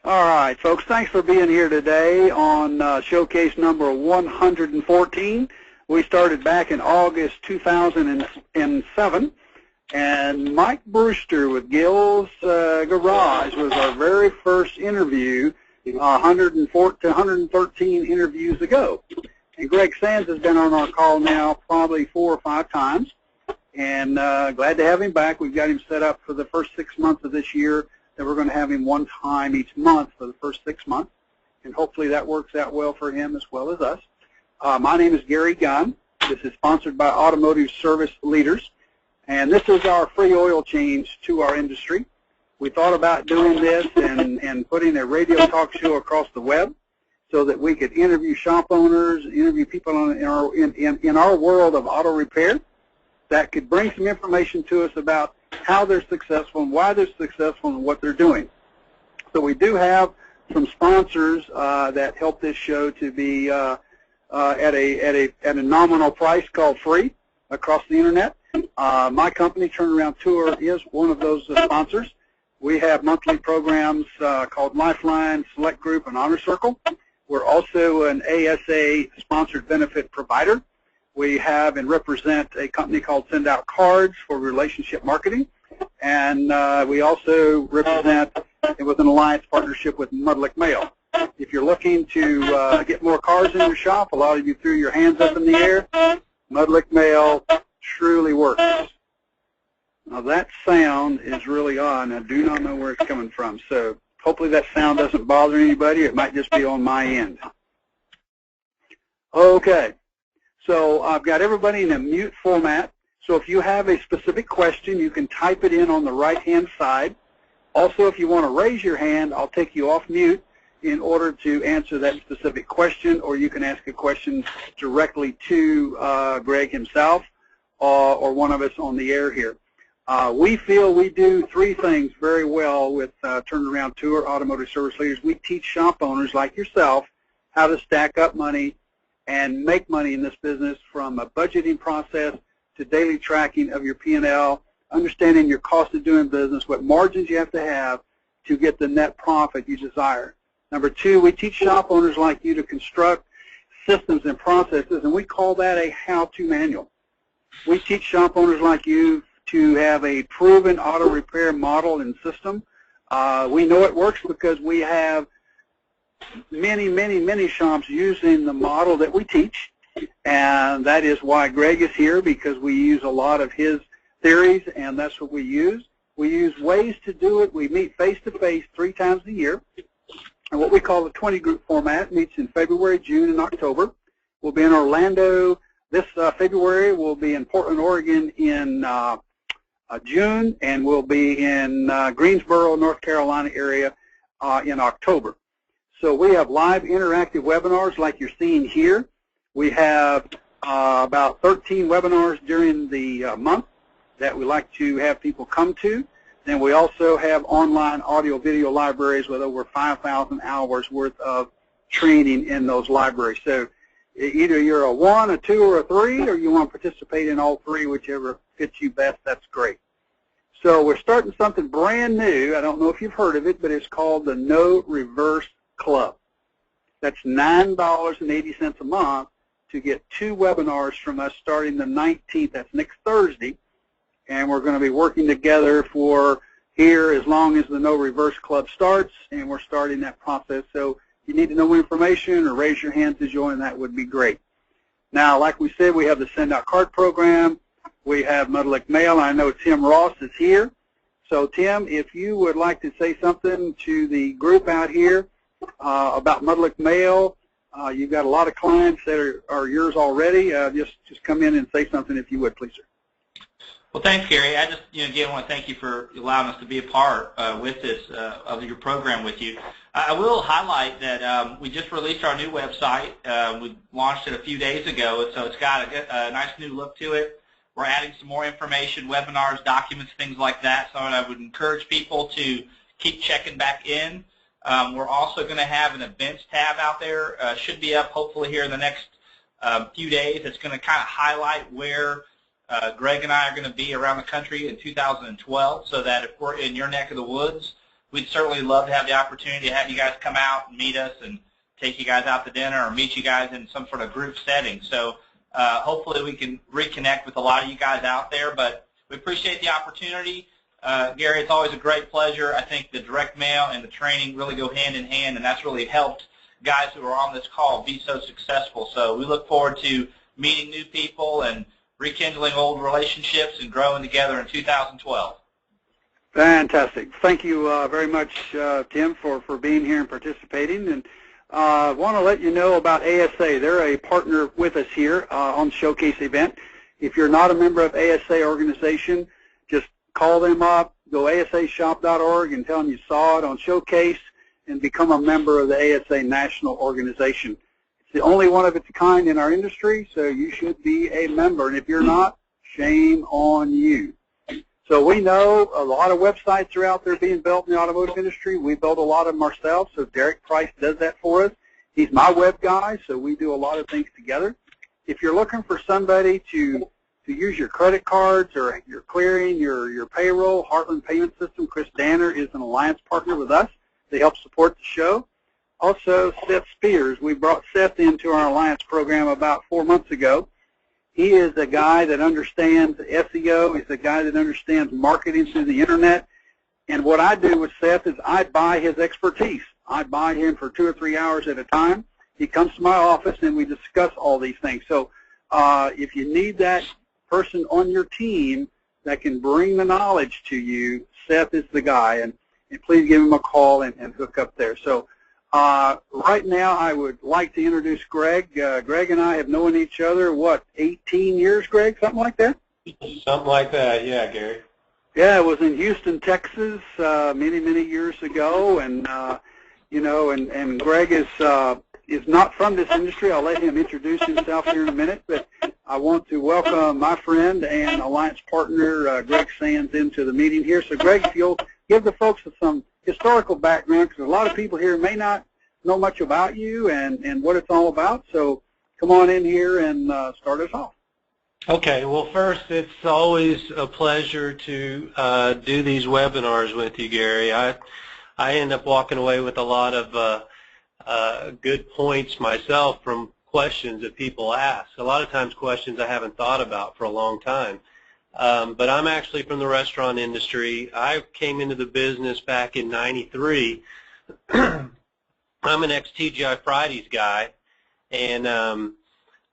All right, folks, thanks for being here today on showcase number 114. We started back in August 2007, and Mike Brewster with Gill's Garage was our very first interview 113 interviews ago. And Greg Sands has been on our call now probably 4 or 5 times, and glad to have him back. We've got him set up for the first 6 months of this year, that we're going to have him one time each month for the first 6 months, and hopefully that works out well for him as well as us. My name is Gary Gunn. This is sponsored by Automotive Service Leaders, and this is our free oil change to our industry. We thought about doing this and putting a radio talk show across the web so that we could interview shop owners, interview people in our world of auto repair that could bring some information to us about how they're successful and why they're successful and what they're doing. So we do have some sponsors that help this show to be at a nominal price called free across the internet. My company, Turnaround Tour, is one of those sponsors. We have monthly programs called Lifeline, Select Group, and Honor Circle. We're also an ASA sponsored benefit provider. We have and represent a company called Send Out Cards for relationship marketing, and we also represent with an alliance partnership with Mudlick Mail. If you're looking to get more cars in your shop, a lot of you threw your hands up in the air. Mudlick Mail truly works. Now that sound is really odd, and I do not know where it's coming from, so hopefully that sound doesn't bother anybody. It might just be on my end. Okay. So I've got everybody in a mute format. So if you have a specific question, you can type it in on the right-hand side. Also, if you want to raise your hand, I'll take you off mute in order to answer that specific question, or you can ask a question directly to Greg himself or one of us on the air here. We feel we do 3 things very well with Turnaround Tour, Automotive Service Leaders. We teach shop owners like yourself how to stack up money and make money in this business, from a budgeting process to daily tracking of your P&L, understanding your cost of doing business, what margins you have to get the net profit you desire. Number 2, we teach shop owners like you to construct systems and processes, and we call that a how-to manual. We teach shop owners like you to have a proven auto repair model and system. We know it works because we have many shops using the model that we teach, and that is why Greg is here, because we use a lot of his theories, and that's what we use. We use ways to do it. We meet face-to-face 3 times a year, and what we call the 20-group format meets in February, June, and October. We'll be in Orlando this February. We'll be in Portland, Oregon in June, and we'll be in Greensboro, North Carolina area in October. So we have live interactive webinars like you're seeing here. We have about 13 webinars during the month that we like to have people come to. Then we also have online audio video libraries with over 5,000 hours worth of training in those libraries. So either you're a 1, a 2, or a 3, or you want to participate in all 3, whichever fits you best, that's great. So we're starting something brand new. I don't know if you've heard of it, but it's called the No Reverse Club. That's $9.80 a month to get 2 webinars from us starting the 19th. That's next Thursday. And we're going to be working together for here as long as the No Reverse Club starts, and we're starting that process. So if you need to know more information or raise your hand to join, that would be great. Now, like we said, we have the Send Out Card program. We have Mudlick Mail. I know Tim Ross is here. So, Tim, if you would like to say something to the group out here about Mudlick Mail, you've got a lot of clients that are yours already. Just come in and say something if you would, please, sir. Well, thanks, Gary. I just, again, want to thank you for allowing us to be a part with this of your program with you. I will highlight that we just released our new website. We launched it a few days ago, so it's got a nice new look to it. We're adding some more information, webinars, documents, things like that. So I would encourage people to keep checking back in. We're also going to have an events tab out there. Should be up hopefully here in the next few days. It's going to kind of highlight where Greg and I are going to be around the country in 2012, so that if we're in your neck of the woods, we'd certainly love to have the opportunity to have you guys come out and meet us and take you guys out to dinner or meet you guys in some sort of group setting. So hopefully we can reconnect with a lot of you guys out there, but we appreciate the opportunity. Gary, it's always a great pleasure. I think the direct mail and the training really go hand in hand, and that's really helped guys who are on this call be so successful. So we look forward to meeting new people and rekindling old relationships and growing together in 2012. Fantastic. Thank you very much, Tim, for being here and participating. And I want to let you know about ASA. They're a partner with us here on the Showcase event. If you're not a member of ASA organization, just call them up, go asashop.org and tell them you saw it on Showcase and become a member of the ASA National Organization. It's the only one of its kind in our industry, so you should be a member. And if you're not, shame on you. So we know a lot of websites are out there being built in the automotive industry. We build a lot of them ourselves, so Derek Price does that for us. He's my web guy, so we do a lot of things together. If you're looking for somebody to use your credit cards or your clearing, your payroll, Heartland Payment System, Chris Danner is an alliance partner with us. They help support the show. Also, Seth Spears. We brought Seth into our alliance program about 4 months ago. He is a guy that understands SEO. He's a guy that understands marketing through the Internet. And what I do with Seth is I buy his expertise. I buy him for 2 or 3 hours at a time. He comes to my office and we discuss all these things. So if you need that person on your team that can bring the knowledge to you, Seth is the guy. And please give him a call and hook up there. So right now I would like to introduce Greg. Greg and I have known each other, what, 18 years, Greg, something like that? Something like that, yeah, Gary. Yeah, it was in Houston, Texas, many, many years ago, and you know, and Greg is not from this industry. I'll let him introduce himself here in a minute, but I want to welcome my friend and alliance partner, Greg Sands, into the meeting here. So, Greg, if you'll give the folks some historical background, because a lot of people here may not know much about you and what it's all about. So, come on in here and start us off. Okay, well, first, it's always a pleasure to do these webinars with you, Gary. I end up walking away with a lot of good points myself from questions that people ask. A lot of times questions I haven't thought about for a long time. But I'm actually from the restaurant industry. I came into the business back in '93. I'm an ex-TGI Fridays guy, and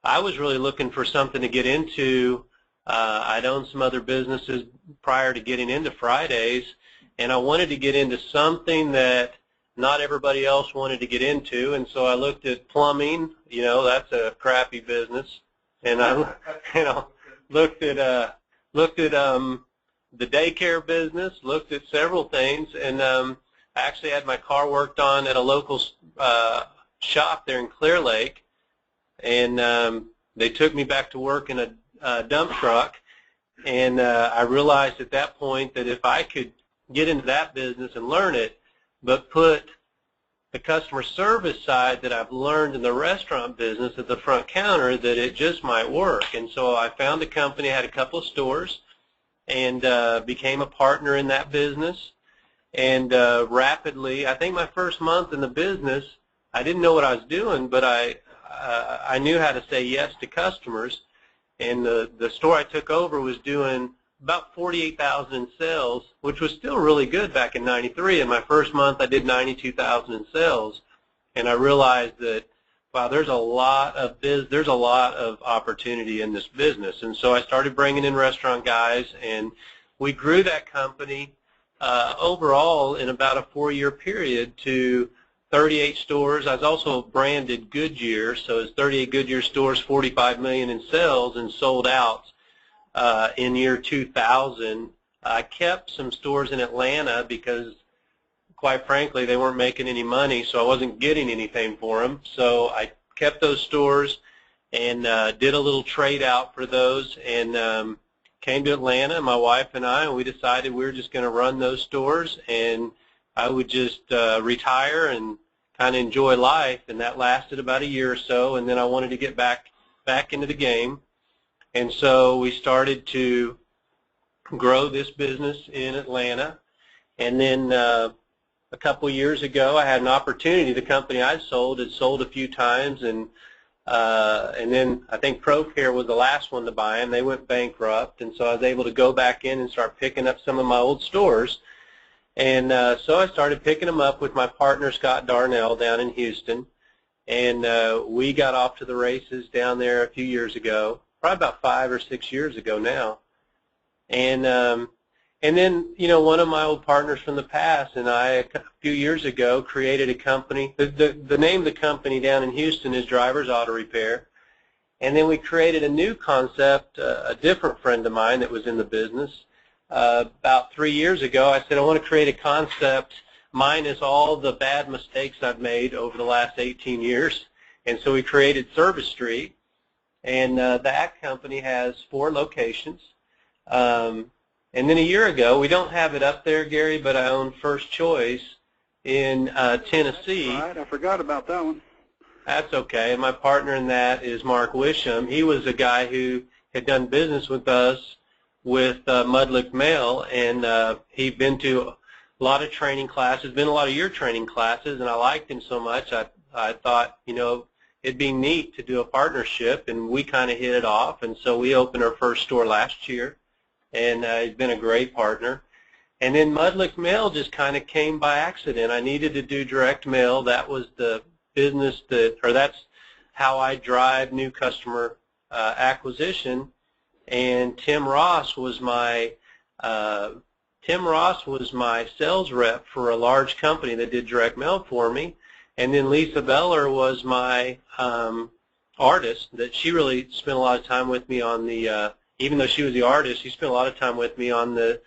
I was really looking for something to get into. I'd owned some other businesses prior to getting into Fridays, and I wanted to get into something that not everybody else wanted to get into, and so I looked at plumbing. You know, that's a crappy business, and I, looked at the daycare business, looked at several things, and I actually had my car worked on at a local shop there in Clear Lake, and they took me back to work in a dump truck, and I realized at that point that if I could get into that business and learn it, but put the customer service side that I've learned in the restaurant business at the front counter, that it just might work. And so I found a company, had a couple of stores, and became a partner in that business. And rapidly, I think my first month in the business, I didn't know what I was doing, but I knew how to say yes to customers. And the store I took over was doing about $48,000 in sales, which was still really good back in '93. In my first month, I did $92,000 in sales, and I realized that, wow, there's a lot of opportunity in this business. And so I started bringing in restaurant guys, and we grew that company overall in about a 4-year period to 38 stores. I was also branded Goodyear, so it's 38 Goodyear stores, $45 million in sales, and sold out in year 2000. I kept some stores in Atlanta because, quite frankly, they weren't making any money, so I wasn't getting anything for them. So I kept those stores and did a little trade out for those, and came to Atlanta, my wife and I, and we decided we were just going to run those stores, and I would just retire and kind of enjoy life, and that lasted about a year or so, and then I wanted to get back into the game. And so we started to grow this business in Atlanta, and then a couple years ago, I had an opportunity. The company I sold had sold a few times, and then I think ProCare was the last one to buy them. They went bankrupt, and so I was able to go back in and start picking up some of my old stores. And so I started picking them up with my partner, Scott Darnell, down in Houston. And we got off to the races down there a few years ago, probably about 5 or 6 years ago now. And then, you know, one of my old partners from the past and I, a few years ago, created a company. The name of the company down in Houston is Drivers Auto Repair. And then we created a new concept, a different friend of mine that was in the business. About 3 years ago, I said, I want to create a concept minus all the bad mistakes I've made over the last 18 years. And so we created Service Street. And that company has 4 locations. And then a year ago, we don't have it up there, Gary, but I own First Choice in Tennessee. That's right. I forgot about that one. That's okay. And my partner in that is Mark Wisham. He was a guy who had done business with us with Mudlick Mail, and he'd been to a lot of training classes, been a lot of your training classes, and I liked him so much I thought, you know, it'd be neat to do a partnership, and we kind of hit it off, and so we opened our first store last year, and he's been a great partner. And then Mudlick Mail just kind of came by accident. I needed to do direct mail. That was the business that's how I drive new customer acquisition. And Tim Ross was my sales rep for a large company that did direct mail for me. And then Lisa Beller was my artist. That she really spent a lot of time with me on the. Even though she was the artist, she spent a lot of time with me on the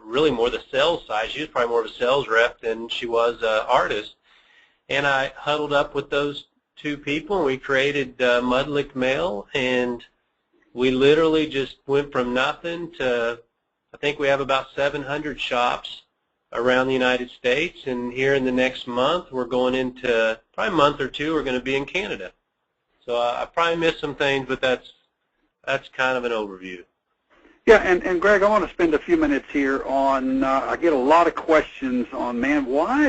really more the sales side. She was probably more of a sales rep than she was an artist. And I huddled up with those 2 people, and we created Mudlick Mail, and we literally just went from nothing to, I think we have about 700 shops around the United States, and here in the next month, we're going into, probably a month or 2, we're going to be in Canada. So I probably missed some things, but that's kind of an overview. Yeah, and Greg, I want to spend a few minutes here on, I get a lot of questions on, man, why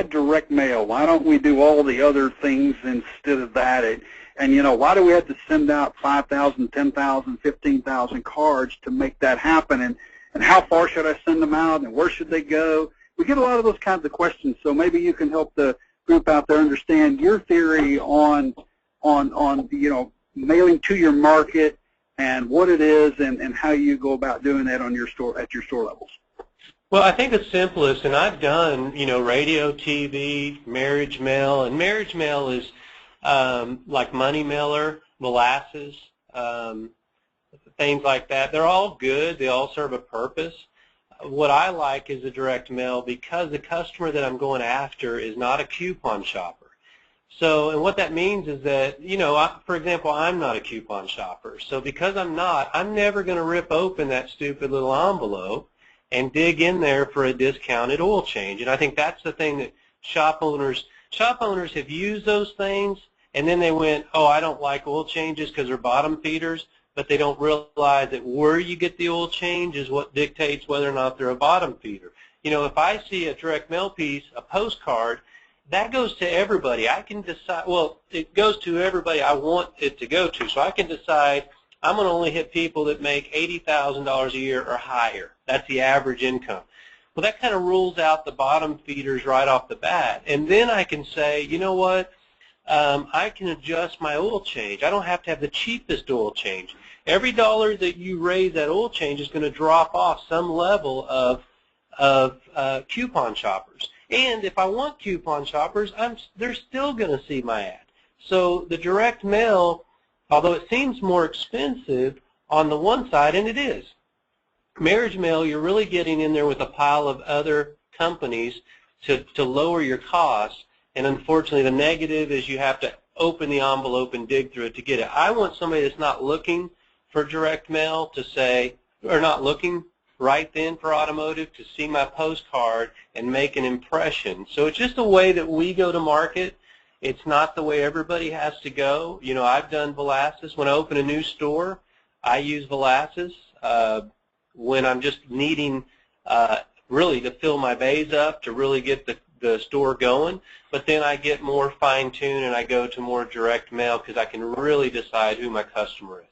direct mail? Why don't we do all the other things instead of that? And you know, why do we have to send out 5,000, 10,000, 15,000 cards to make that happen? And how far should I send them out, and where should they go? We get a lot of those kinds of questions, so maybe you can help the group out there understand your theory on you know, mailing to your market and what it is and how you go about doing that on your store at your store levels. Well, I think the simplest, and I've done, you know, radio, TV, marriage mail, and marriage mail is like money mailer, molasses, things like that. They're all good. They all serve a purpose. What I like is the direct mail because the customer that I'm going after is not a coupon shopper. So, and what that means is that, you know, for example, I'm not a coupon shopper. So because I'm not, I'm never going to rip open that stupid little envelope and dig in there for a discounted oil change. And I think that's the thing that shop owners have used those things, and then they went, oh, I don't like oil changes because they're bottom feeders, but they don't realize that where you get the oil change is what dictates whether or not they're a bottom feeder. You know, if I see a direct mail piece, a postcard, that goes to everybody. I can decide, well, it goes to everybody I want it to go to. So I can decide I'm going to only hit people that make $80,000 a year or higher. That's the average income. Well, that kind of rules out the bottom feeders right off the bat. And then I can say, you know what, I can adjust my oil change. I don't have to have the cheapest oil change. Every dollar that you raise that oil change is going to drop off some level of coupon shoppers. And if I want coupon shoppers, they're still going to see my ad. So the direct mail, although it seems more expensive on the one side, and it is, marriage mail, you're really getting in there with a pile of other companies to lower your costs. And unfortunately, the negative is you have to open the envelope and dig through it to get it. I want somebody that's not looking for direct mail to say, or not looking right then for automotive, to see my postcard and make an impression. So it's just a way that we go to market. It's not the way everybody has to go. You know, I've done Velasquez. When I open a new store, I use Velasquez. When I'm just needing really to fill my bays up, to really get the store going. But then I get more fine-tuned and I go to more direct mail because I can really decide who my customer is.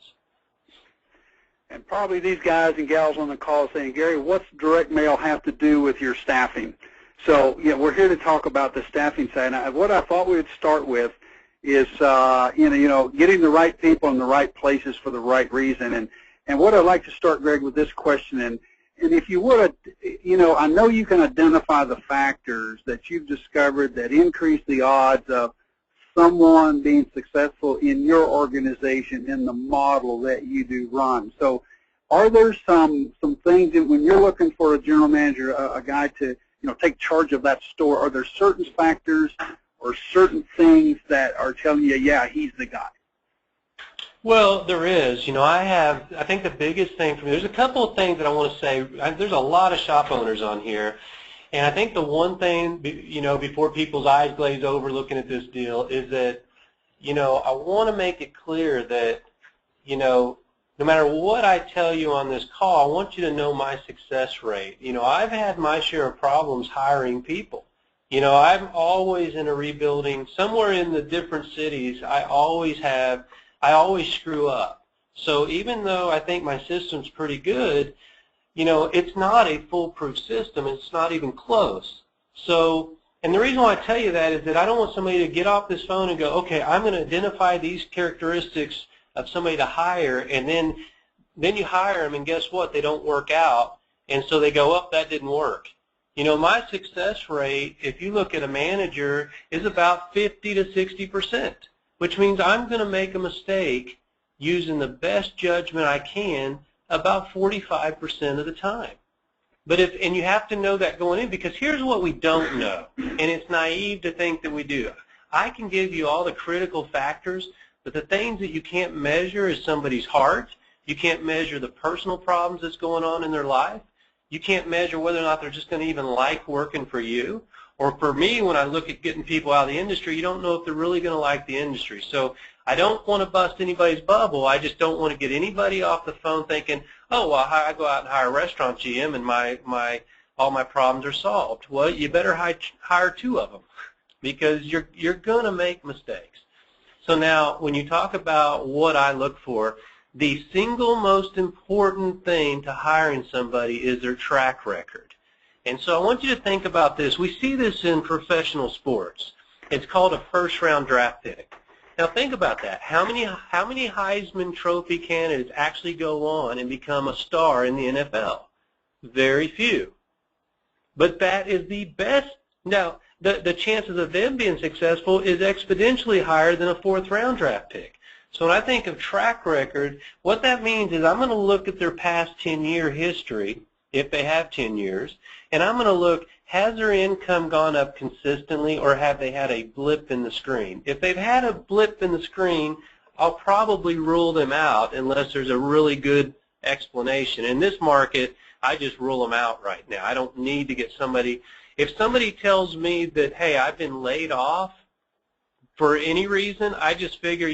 And probably these guys and gals on the call saying, Gary, what's direct mail have to do with your staffing? So, yeah, we're here to talk about the staffing side. And what I thought we would start with is, getting the right people in the right places for the right reason. And what I'd like to start, Greg, with this question. And if you would, I know you can identify the factors that you've discovered that increase the odds of someone being successful in your organization in the model that you do run. So are there some things that when you're looking for a general manager, a guy to take charge of that store, are there certain factors or certain things that are telling you, yeah, he's the guy? Well, there is. I think the biggest thing for me, there's a couple of things that I want to say. There's a lot of shop owners on here. And I think the one thing, before people's eyes glaze over looking at this deal is that, I want to make it clear that, no matter what I tell you on this call, I want you to know my success rate. I've had my share of problems hiring people. I'm always in a rebuilding. Somewhere in the different cities, I always screw up. So even though I think my system's pretty good, it's not a foolproof system. It's not even close. So, and the reason why I tell you that is that I don't want somebody to get off this phone and go, okay, I'm going to identify these characteristics of somebody to hire, and then you hire them, and guess what? They don't work out, and so they go, oh, that didn't work. My success rate, if you look at a manager, is about 50 to 60%, which means I'm going to make a mistake using the best judgment I can about 45% of the time. And you have to know that going in, because here's what we don't know, and it's naive to think that we do. I can give you all the critical factors, but the things that you can't measure is somebody's heart. You can't measure the personal problems that's going on in their life. You can't measure whether or not they're just going to even like working for you. Or for me, when I look at getting people out of the industry, you don't know if they're really going to like the industry. So I don't want to bust anybody's bubble. I just don't want to get anybody off the phone thinking, oh, well, I go out and hire a restaurant GM and all my problems are solved. Well, you better hire 2 of them, because you're going to make mistakes. So now, when you talk about what I look for, the single most important thing to hiring somebody is their track record. And so I want you to think about this. We see this in professional sports. It's called a first-round draft pick. Now think about that. How many Heisman Trophy candidates actually go on and become a star in the NFL? Very few. But that is the best. Now, the chances of them being successful is exponentially higher than a 4th-round draft pick. So when I think of track record, what that means is I'm going to look at their past 10-year history, if they have 10 years, and I'm going to look, has their income gone up consistently, or have they had a blip in the screen? If they've had a blip in the screen, I'll probably rule them out unless there's a really good explanation. In this market, I just rule them out right now. I don't need to get somebody. If somebody tells me that, hey, I've been laid off for any reason, I just figure,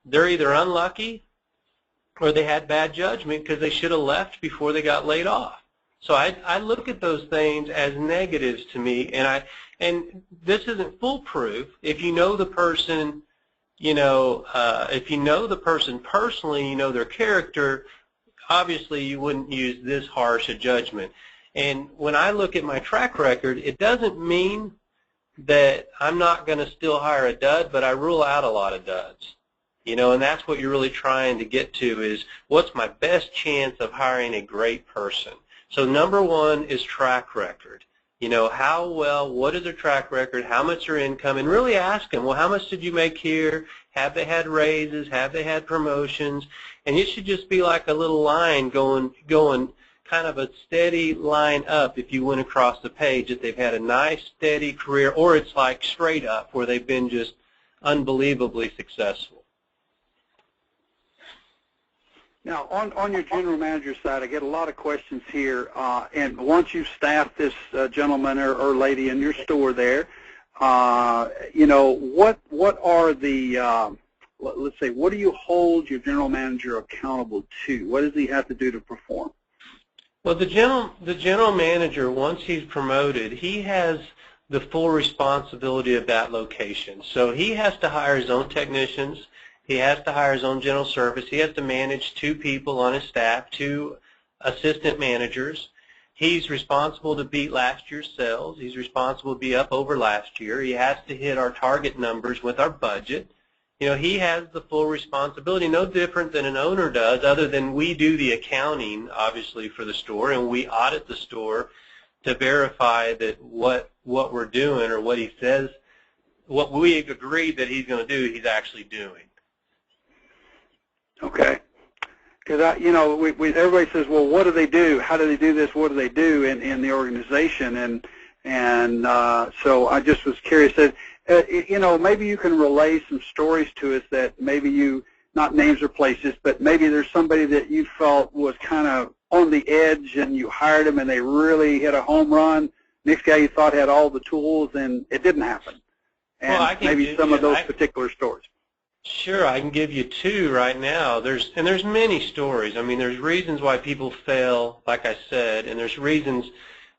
they're either unlucky or they had bad judgment because they should have left before they got laid off. So I look at those things as negatives to me, and this isn't foolproof. If you know the person, if you know the person personally, you know their character, obviously you wouldn't use this harsh a judgment. And when I look at my track record, it doesn't mean that I'm not going to still hire a dud, but I rule out a lot of duds. And that's what you're really trying to get to, is what's my best chance of hiring a great person. So number 1 is track record. How well, what is their track record, how much their income, and really ask them, well, how much did you make here? Have they had raises? Have they had promotions? And it should just be like a little line going kind of a steady line up if you went across the page, that they've had a nice steady career, or it's like straight up where they've been just unbelievably successful. Now, on your general manager side, I get a lot of questions here, and once you've staffed this gentleman or lady in your store there, what are the, let's say, what do you hold your general manager accountable to? What does he have to do to perform? Well, the general manager, once he's promoted, he has the full responsibility of that location. So he has to hire his own technicians. He has to hire his own general service. He has to manage 2 people on his staff, 2 assistant managers. He's responsible to beat last year's sales. He's responsible to be up over last year. He has to hit our target numbers with our budget. You know, he has the full responsibility, no different than an owner does, other than we do the accounting, obviously, for the store, and we audit the store to verify that what we're doing or what he says, what we agreed that he's going to do, he's actually doing. Okay. Because you know, everybody says, well, what do they do? How do they do this? What do they do in the organization? And so I just was curious that, you know, maybe you can relay some stories to us that maybe you, not names or places, but maybe there's somebody that you felt was kind of on the edge and you hired them and they really hit a home run. Next guy you thought had all the tools and it didn't happen. And well, maybe some of those particular stories. Sure, I can give you 2 right now. There's many stories. I mean, there's reasons why people fail, like I said, and there's reasons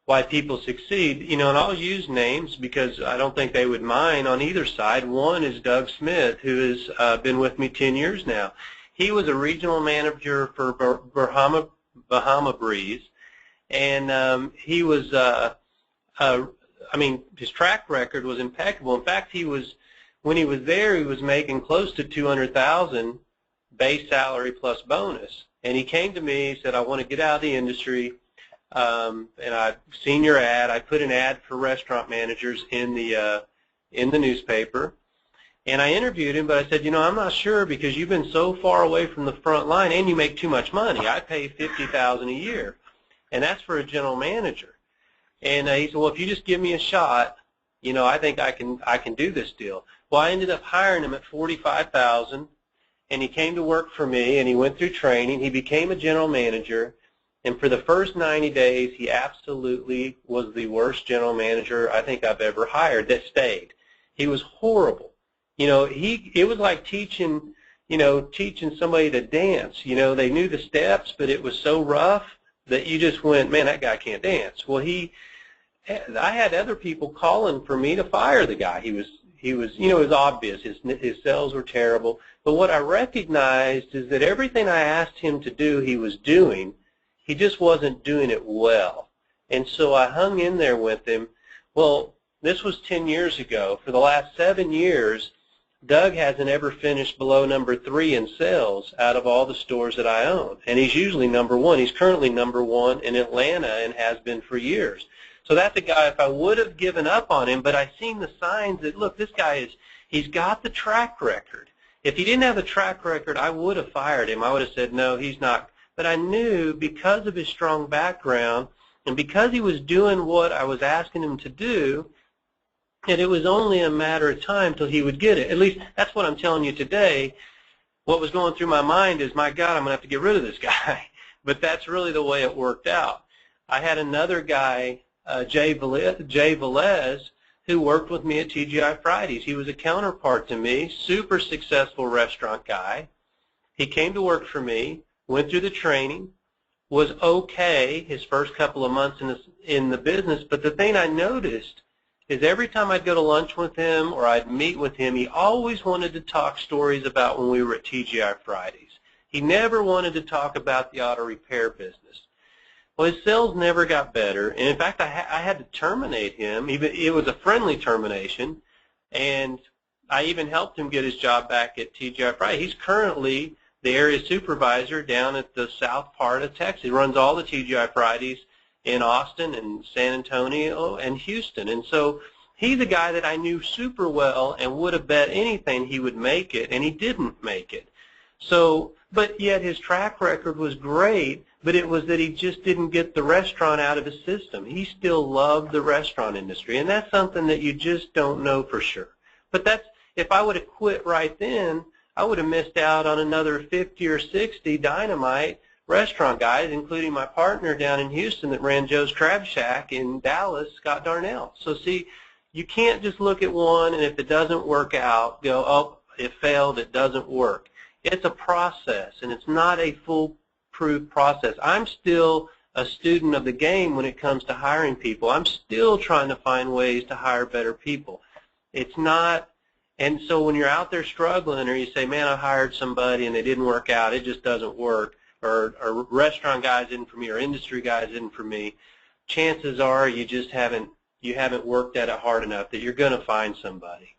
why people succeed. You know, and I'll use names because I don't think they would mind on either side. One is Doug Smith, who has been with me 10 years now. He was a regional manager for Bahama Breeze, and he was, I mean, his track record was impeccable. In fact, when he was there, he was making close to $200,000 base salary plus bonus. And he came to me, he said, I want to get out of the industry, and I've seen your ad. I put an ad for restaurant managers in the newspaper. And I interviewed him, but I said, you know, I'm not sure because you've been so far away from the front line and you make too much money. I pay $50,000 a year, and that's for a general manager. And he said, well, if you just give me a shot, you know, I think I can do this deal. Well, I ended up hiring him at $45,000, and he came to work for me, and he went through training. He became a general manager, and for the first 90 days, he absolutely was the worst general manager I think I've ever hired that stayed. He was horrible. You know, it was like teaching somebody to dance. You know, they knew the steps, but it was so rough that you just went, man, that guy can't dance. Well, I had other people calling for me to fire the guy. He was, you know, it was obvious. His sales were terrible. But what I recognized is that everything I asked him to do, he was doing. He just wasn't doing it well. And so I hung in there with him. Well, this was 10 years ago. For the last 7 years, Doug hasn't ever finished below number 3 in sales out of all the stores that I own. And he's usually number 1. He's currently number 1 in Atlanta and has been for years. So that's a guy, if I would have given up on him, but I seen the signs that, look, this guy he's got the track record. If he didn't have the track record, I would have fired him. I would have said, no, he's not. But I knew because of his strong background and because he was doing what I was asking him to do, that it was only a matter of time till he would get it. At least that's what I'm telling you today. What was going through my mind is, my God, I'm going to have to get rid of this guy. But that's really the way it worked out. I had another guy, Jay Velez, who worked with me at TGI Fridays. He was a counterpart to me, super successful restaurant guy. He came to work for me, went through the training, was okay his first couple of months in the business, but the thing I noticed is every time I'd go to lunch with him or I'd meet with him, he always wanted to talk stories about when we were at TGI Fridays. He never wanted to talk about the auto repair business. Well, his sales never got better, and in fact, I had to terminate him. It was a friendly termination, and I even helped him get his job back at TGI Fridays. He's currently the area supervisor down at the south part of Texas. He runs all the TGI Fridays in Austin and San Antonio and Houston. And so he's a guy that I knew super well and would have bet anything he would make it, and he didn't make it. So, but yet his track record was great, but it was that he just didn't get the restaurant out of his system. He still loved the restaurant industry, and that's something that you just don't know for sure. But that's, if I would have quit right then, I would have missed out on another 50 or 60 dynamite restaurant guys, including my partner down in Houston that ran Joe's Crab Shack in Dallas, Scott Darnell. So see, you can't just look at one and if it doesn't work out, go, oh, it failed, it doesn't work. It's a process, and it's not a foolproof process. I'm still a student of the game when it comes to hiring people. I'm still trying to find ways to hire better people. It's not, and so when you're out there struggling, or you say, man, I hired somebody and they didn't work out, it just doesn't work, or restaurant guys isn't for me, or industry guys isn't for me, chances are you just haven't worked at it hard enough that you're going to find somebody.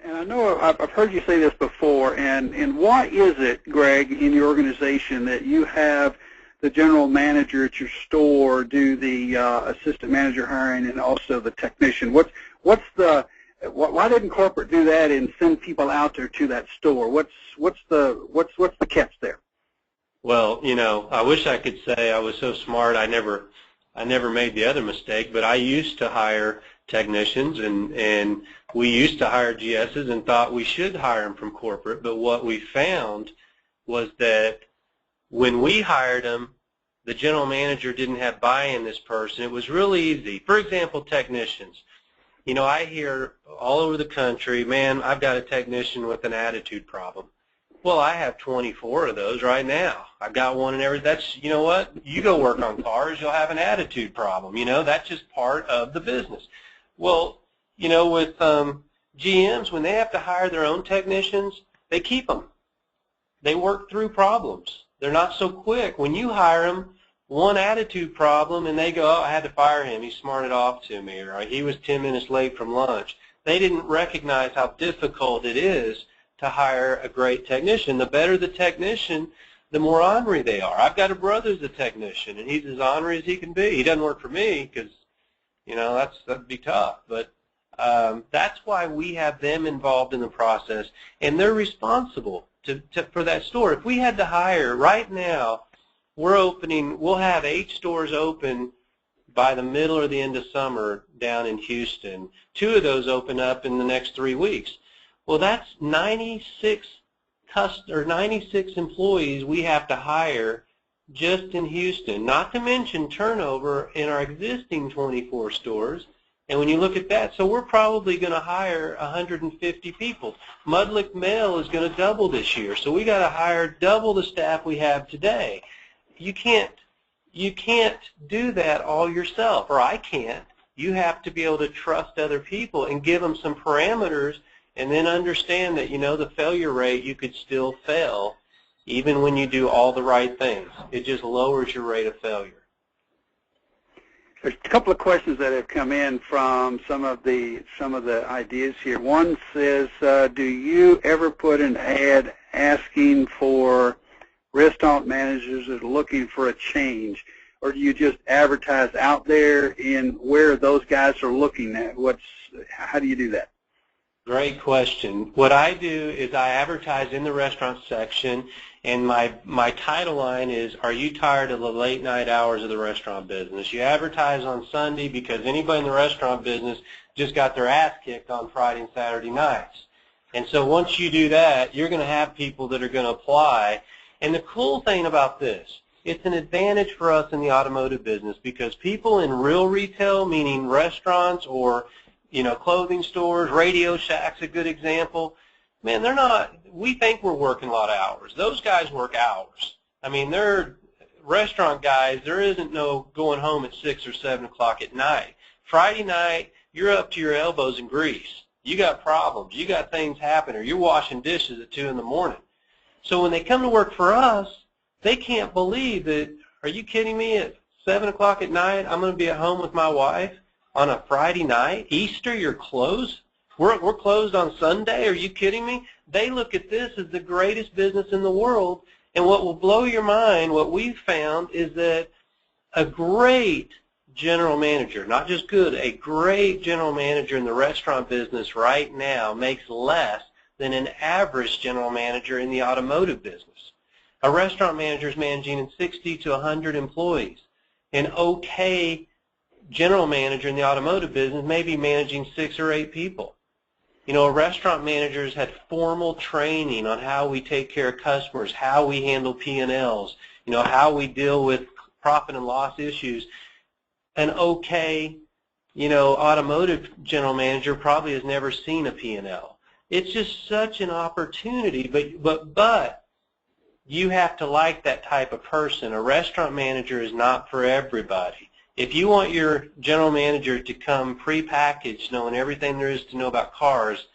And I know I've heard you say this before, and why is it, Greg, in your organization that you have the general manager at your store do the assistant manager hiring and also the technician? Why didn't corporate do that and send people out there to that store? What's the catch there? Well, you know, I wish I could say I was so smart I never made the other mistake, but I used to hire technicians, and we used to hire GSs and thought we should hire them from corporate, but what we found was that when we hired them, the general manager didn't have buy-in this person. It was really easy. For example, technicians. You know, I hear all over the country, man, I've got a technician with an attitude problem. Well, I have 24 of those right now. I've got one in every, that's, you know what, you go work on cars, you'll have an attitude problem. You know, that's just part of the business. Well, you know, with GMs, when they have to hire their own technicians, they keep them. They work through problems. They're not so quick. When you hire them, one attitude problem, and they go, oh, I had to fire him. He smarted off to me, or he was 10 minutes late from lunch. They didn't recognize how difficult it is to hire a great technician. The better the technician, the more ornery they are. I've got a brother who's a technician, and he's as ornery as he can be. He doesn't work for me because, you know, that'd be tough. But that's why we have them involved in the process, and they're responsible for that store. If we had to hire right now, we'll have 8 stores open by the middle or the end of summer down in Houston. 2 of those open up in the next 3 weeks. Well, that's 96 employees we have to hire just in Houston, not to mention turnover in our existing 24 stores. And when you look at that, so we're probably going to hire 150 people. Mudlick Mail is going to double this year, so we got to hire double the staff we have today. You can't do that all yourself, or I can't. You have to be able to trust other people and give them some parameters, and then understand that, you know, the failure rate, you could still fail even when you do all the right things. It just lowers your rate of failure. There's a couple of questions that have come in from some of the ideas here. One says, do you ever put an ad asking for restaurant managers that are looking for a change, or do you just advertise out there in where those guys are looking at? How do you do that? Great question. What I do is I advertise in the restaurant section, and my title line is, are you tired of the late night hours of the restaurant business? You advertise on Sunday because anybody in the restaurant business just got their ass kicked on Friday and Saturday nights. And so once you do that, you're going to have people that are going to apply. And the cool thing about this, it's an advantage for us in the automotive business because people in real retail, meaning restaurants or, you know, clothing stores, Radio Shack's a good example. Man, they're not, we think we're working a lot of hours. Those guys work hours. I mean, they're restaurant guys, there isn't no going home at 6 or 7 o'clock at night. Friday night, you're up to your elbows in grease. You got problems. You got things happening, or you're washing dishes at 2 in the morning. So when they come to work for us, they can't believe that, are you kidding me, at 7 o'clock at night, I'm going to be at home with my wife on a Friday night? Easter, you're closed? We're closed on Sunday? Are you kidding me? They look at this as the greatest business in the world, and what will blow your mind, what we've found, is that a great general manager, not just good, a great general manager in the restaurant business right now makes less than an average general manager in the automotive business. A restaurant manager is managing 60 to 100 employees. An okay general manager in the automotive business may be managing 6 or 8 people. You know, restaurant managers had formal training on how we take care of customers, how we handle P&Ls, you know, how we deal with profit and loss issues. An okay, you know, automotive general manager probably has never seen a P&L. It's just such an opportunity, but you have to like that type of person. A restaurant manager is not for everybody. If you want your general manager to come pre-packaged, knowing everything there is to know about cars,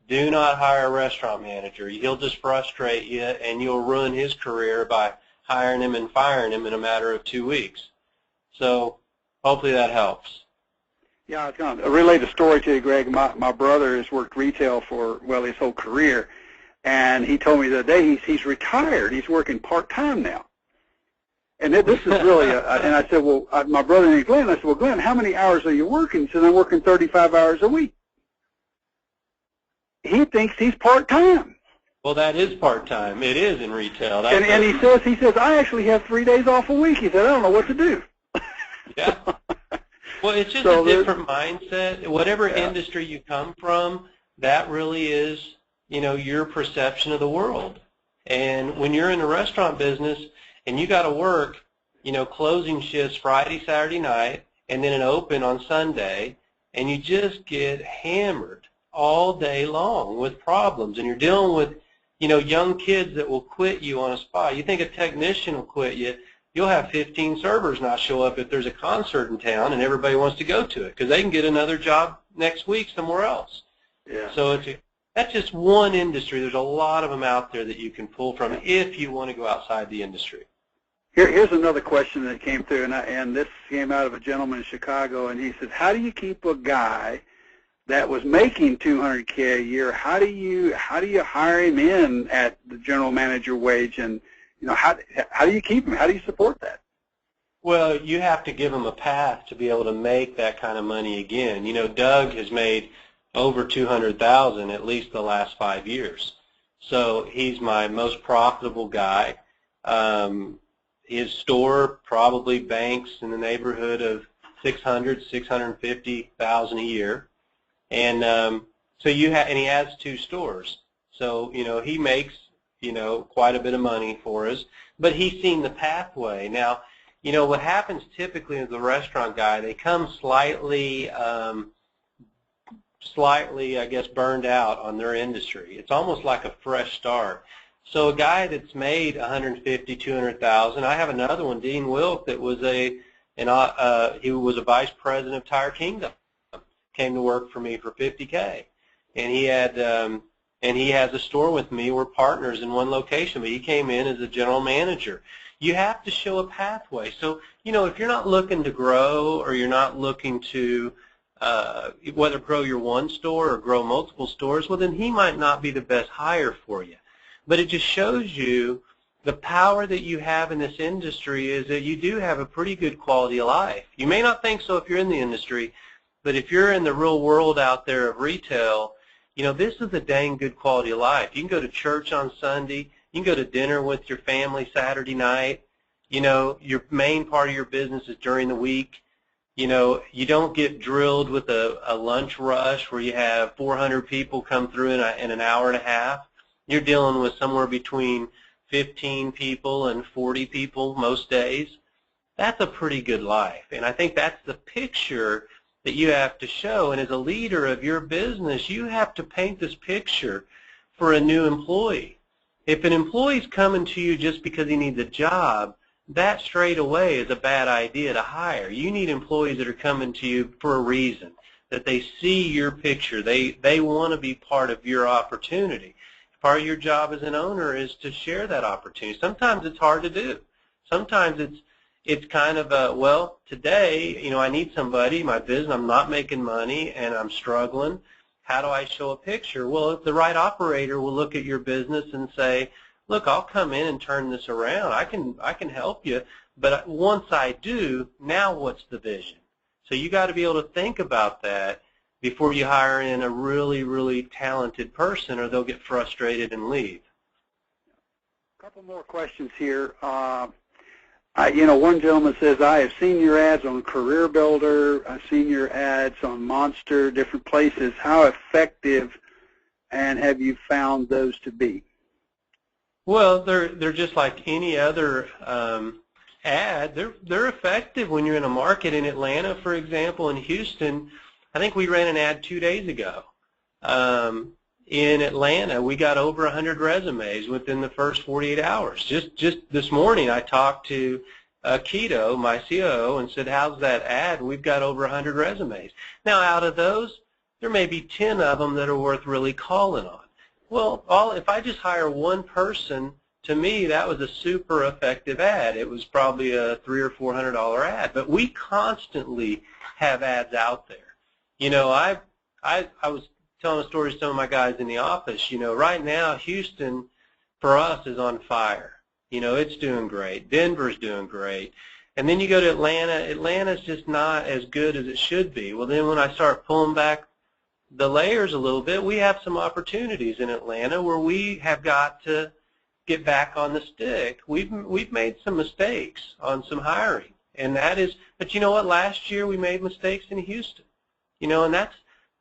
do not hire a restaurant manager. He'll just frustrate you, and you'll ruin his career by hiring him and firing him in a matter of 2 weeks. So hopefully that helps. Yeah, I was going to relate a story to you, Greg. My brother has worked retail for, well, his whole career, and he told me the other day he's retired. He's working part-time now. And this is really, and I said, well, my brother named Glenn, I said, well, Glenn, how many hours are you working? He said, I'm working 35 hours a week. He thinks he's part-time. Well, that is part-time. It is in retail. And he says, I actually have 3 days off a week. He said, I don't know what to do. Yeah. Well, it's just a different mindset. Whatever industry you come from, that really is, your perception of the world. And when you're in the restaurant business and you got to work, closing shifts Friday, Saturday night, and then an open on Sunday, and you just get hammered all day long with problems, and you're dealing with, young kids that will quit you on a spot. You think a technician will quit you, you'll have 15 servers not show up if there's a concert in town and everybody wants to go to it because they can get another job next week somewhere else. Yeah. So that's just one industry. There's a lot of them out there that you can pull from if you want to go outside the industry. Here's another question that came through, and this came out of a gentleman in Chicago, and he said, how do you keep a guy that was making $200K a year? How do you hire him in at the general manager wage, and how do you keep him? How do you support that? Well, you have to give him a path to be able to make that kind of money again. Doug has made over $200,000 at least the last 5 years, so he's my most profitable guy. His store probably banks in the neighborhood of $650,000 a year, and and he has 2 stores. So he makes quite a bit of money for us, but he's seen the pathway. Now, what happens typically as a restaurant guy, they come slightly, I guess, burned out on their industry. It's almost like a fresh start. So a guy that's made $150,000, $200,000. I have another one, Dean Wilk, that was he was a vice president of Tire Kingdom. Came to work for me for $50K, and he had and he has a store with me. We're partners in one location, but he came in as a general manager. You have to show a pathway. So if you're not looking to grow, or you're not looking to whether grow your one store or grow multiple stores, well, then he might not be the best hire for you. But it just shows you the power that you have in this industry is that you do have a pretty good quality of life. You may not think so if you're in the industry, but if you're in the real world out there of retail, this is a dang good quality of life. You can go to church on Sunday. You can go to dinner with your family Saturday night. Your main part of your business is during the week. You don't get drilled with a lunch rush where you have 400 people come through in an hour and a half. You're dealing with somewhere between 15 people and 40 people most days. That's a pretty good life, and I think that's the picture that you have to show. And as a leader of your business, you have to paint this picture for a new employee. If an employee's coming to you just because he needs a job, that straight away is a bad idea to hire. You need employees that are coming to you for a reason, that they see your picture. They want to be part of your opportunity. Part of your job as an owner is to share that opportunity. Sometimes it's hard to do. Sometimes it's kind of well, today, I need somebody, my business, I'm not making money and I'm struggling. How do I show a picture? Well, if the right operator will look at your business and say, look, I'll come in and turn this around. I can help you, but once I do, now what's the vision? So you got to be able to think about that before you hire in a really, really talented person, or they'll get frustrated and leave. A couple more questions here. One gentleman says, I have seen your ads on Career Builder. I've seen your ads on Monster, different places. How effective and have you found those to be? Well, they're just like any other ad. They're effective when you're in a market. In Atlanta, for example, in Houston, I think we ran an ad 2 days ago. in Atlanta, we got over 100 resumes within the first 48 hours. Just this morning, I talked to Keto, my COO, and said, how's that ad? We've got over 100 resumes. Now, out of those, there may be 10 of them that are worth really calling on. Well, if I just hire one person, to me, that was a super effective ad. It was probably a $300 or $400 ad. But we constantly have ads out there. You know, I was telling a story to some of my guys in the office. You know, right now, Houston, for us, is on fire. You know, it's doing great. Denver's doing great. And then you go to Atlanta. Atlanta's just not as good as it should be. Well, then when I start pulling back the layers a little bit, we have some opportunities in Atlanta where we have got to get back on the stick. We've made some mistakes on some hiring, and that is. But you know what? Last year we made mistakes in Houston. You know, and I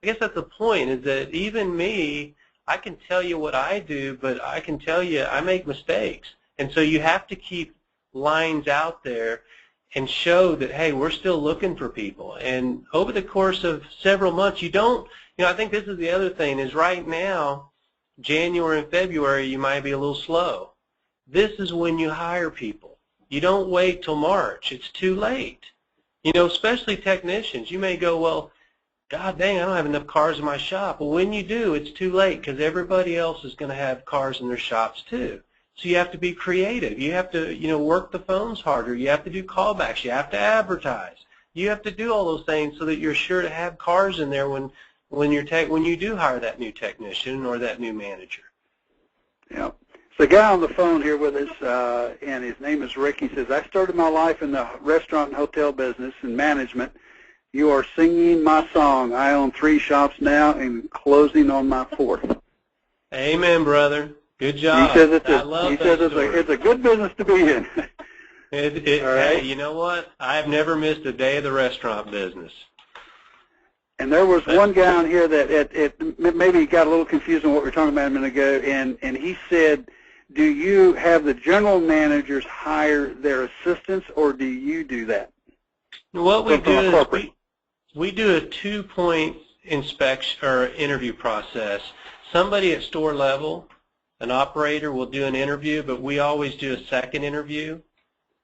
guess that's the point. Is that even me, I can tell you what I do, but I can tell you I make mistakes, and so you have to keep lines out there and show that, hey, we're still looking for people. And over the course of several months, you don't. You know, I think this is the other thing is right now, January and February, you might be a little slow. This is when you hire people. You don't wait till March. It's too late. You know, especially technicians. You may go, well, God dang, I don't have enough cars in my shop. Well, when you do, it's too late because everybody else is going to have cars in their shops too. So you have to be creative. You have to, you know, work the phones harder. You have to do callbacks. You have to advertise. You have to do all those things so that you're sure to have cars in there when you do hire that new technician or that new manager. Yeah. So a guy on the phone here with us, and his name is Rick. He says, I started my life in the restaurant and hotel business and management. You are singing my song. I own 3 shops now and closing on my 4th. Amen, brother. Good job. He says it's a good business to be in. Right. Hey, you know what? I've never missed a day of the restaurant business. And there was one guy on here that it maybe got a little confused on what we were talking about a minute ago, and he said, do you have the general managers hire their assistants, or do you do that? What we do is we do a 2-point inspection or interview process. Somebody at store level, an operator, will do an interview, but we always do a second interview.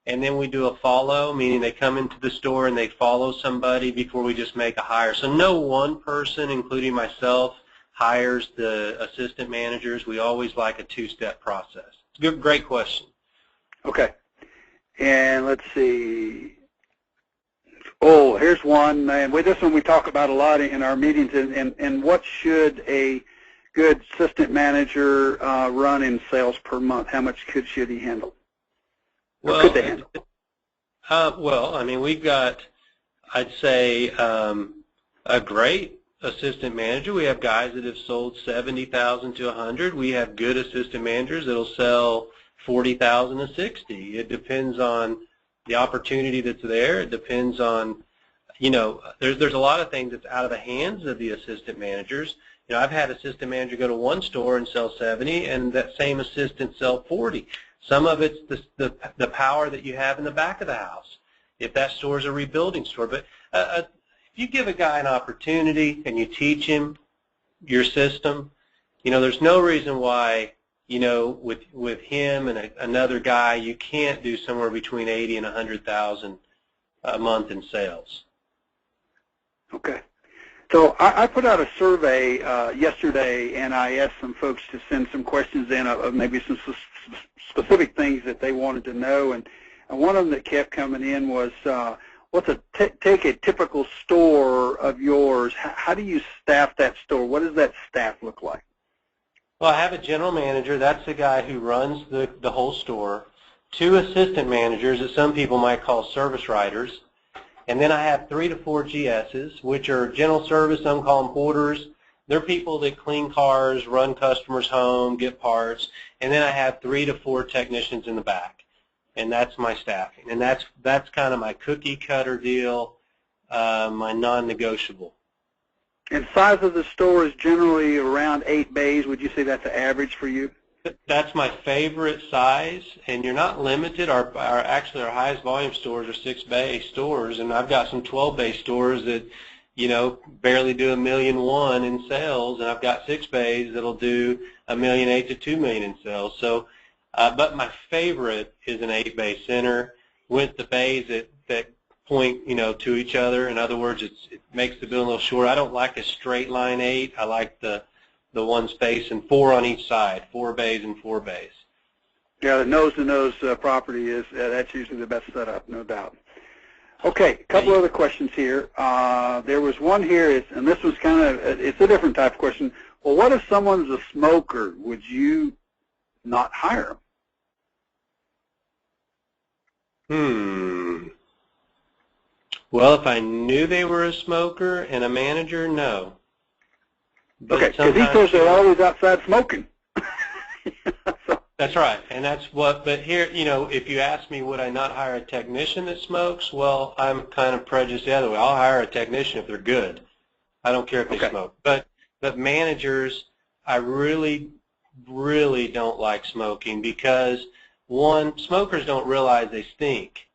And then we do a follow, meaning they come into the store and they follow somebody before we just make a hire. So no one person, including myself, hires the assistant managers. We always like a 2-step process. Good, great question. Okay. And let's see. Oh, here's one. And with this one we talk about a lot in our meetings. And what should a good assistant manager run in sales per month? How much should he handle? Well, I mean, we've got, I'd say, a great assistant manager. We have guys that have sold 70,000 to 100. We have good assistant managers that'll sell 40,000 to 60. It depends on the opportunity that's there. It depends on, you know, there's a lot of things that's out of the hands of the assistant managers. You know, I've had assistant manager go to one store and sell 70, and that same assistant sell 40. Some of it's the power that you have in the back of the house, if that store is a rebuilding store. But if you give a guy an opportunity and you teach him your system, you know, there's no reason why, you know, with him and another guy, you can't do somewhere between 80 and 100,000 a month in sales. Okay. So I put out a survey yesterday, and I asked some folks to send some questions in of maybe some specific things that they wanted to know, and one of them that kept coming in was, take a typical store of yours. How do you staff that store? What does that staff look like? Well, I have a general manager. That's the guy who runs the whole store. 2 assistant managers that some people might call service writers. And then I have 3 to 4 GSs, which are general service. Some call them porters. They're people that clean cars, run customers home, get parts. And then I have 3 to 4 technicians in the back. And that's my staffing. And that's kind of my cookie cutter deal, my non-negotiable. And size of the store is generally around 8 bays. Would you say that's the average for you? That's my favorite size, and you're not limited. Actually our highest volume stores are 6-bay stores, and I've got some 12-bay stores that, barely do $1.1 million in sales, and I've got 6 bays that'll do $1.8 million to $2 million in sales. So, but my favorite is an 8-bay center with the bays that point, to each other. In other words, it makes the building a little shorter. I don't like a straight line 8. I like the one space and 4 on each side, 4 bays and 4 bays. Yeah, the nose-to-nose property is that's usually the best setup, no doubt. Okay, a couple other questions here. There was one here, and this was it's a different type of question. Well, what if someone's a smoker? Would you not hire them? Well, if I knew they were a smoker and a manager, no. But okay, because he says they're always outside smoking. That's right, and that's what, but here, if you ask me would I not hire a technician that smokes, well, I'm kind of prejudiced the other way. I'll hire a technician if they're good. I don't care if they smoke. But managers, I really, really don't like smoking because, one, smokers don't realize they stink.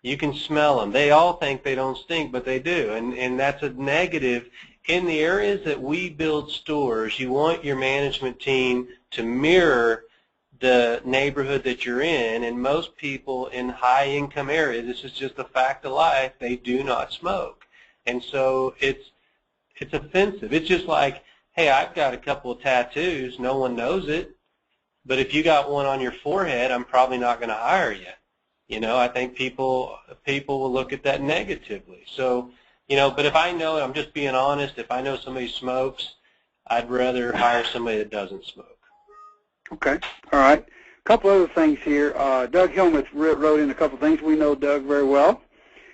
You can smell them. They all think they don't stink, but they do, and that's a negative. In the areas that we build stores, you want your management team to mirror the neighborhood that you're in, and most people in high-income areas, this is just a fact of life, they do not smoke. And so it's offensive. It's just like, hey, I've got a couple of tattoos, no one knows it, but if you got one on your forehead, I'm probably not going to hire you. I think people will look at that negatively. So, but if I know, I'm just being honest, if I know somebody smokes, I'd rather hire somebody that doesn't smoke. Okay. All right. A couple other things here. Doug Hillman wrote in a couple things. We know Doug very well.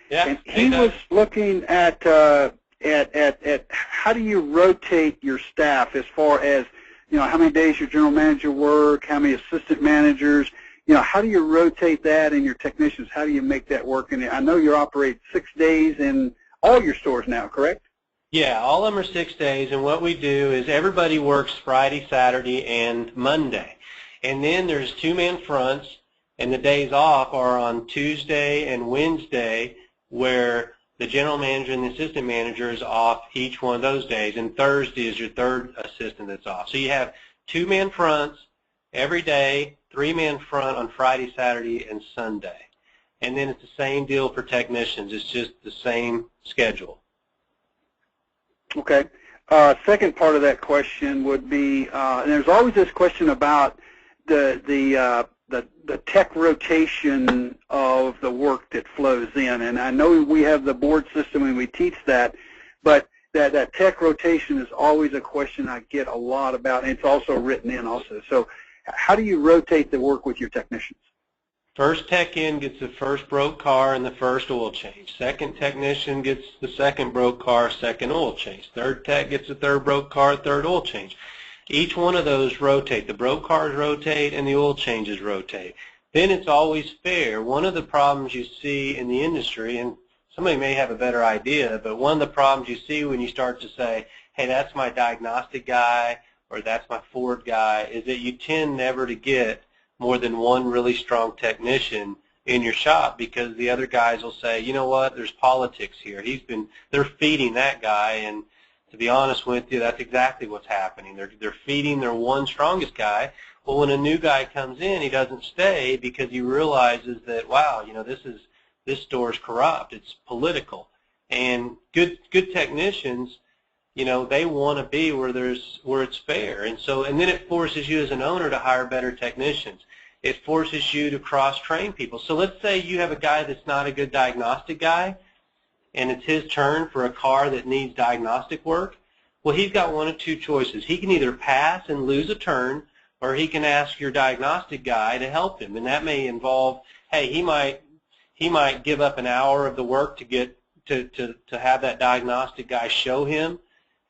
Yeah. And he was looking at how do you rotate your staff as far as, how many days your general manager work, how many assistant managers, how do you rotate that in your technicians? How do you make that work? And I know you operate 6 days in all your stores now, correct? Yeah, all of them are 6 days, and what we do is everybody works Friday, Saturday, and Monday. And then there's 2-man fronts, and the days off are on Tuesday and Wednesday, where the general manager and the assistant manager is off each one of those days, and Thursday is your third assistant that's off. So you have 2-man fronts every day, 3-man front on Friday, Saturday, and Sunday. And then it's the same deal for technicians. It's just the same schedule. Okay. Second part of that question would be, and there's always this question about the tech rotation of the work that flows in. And I know we have the board system and we teach that, but that tech rotation is always a question I get a lot about, and it's also written in also. So how do you rotate the work with your technicians? First tech in gets the first broke car and the first oil change. Second technician gets the second broke car, second oil change. Third tech gets the third broke car, third oil change. Each one of those rotate. The broke cars rotate and the oil changes rotate. Then it's always fair. One of the problems you see in the industry, and somebody may have a better idea, but one of the problems you see when you start to say, hey, that's my diagnostic guy or that's my Ford guy, is that you tend never to get more than one really strong technician in your shop, because the other guys will say, you know what, there's politics here. They're feeding that guy, and to be honest with you, that's exactly what's happening. They're feeding their one strongest guy. Well, when a new guy comes in, he doesn't stay because he realizes that, wow, this store's corrupt. It's political. And good technicians, they want to be where it's fair. And then it forces you as an owner to hire better technicians. It forces you to cross-train people. So let's say you have a guy that's not a good diagnostic guy, and it's his turn for a car that needs diagnostic work. Well, he's got one of two choices. He can either pass and lose a turn, or he can ask your diagnostic guy to help him. And that may involve, hey, he might give up an hour of the work to get to have that diagnostic guy show him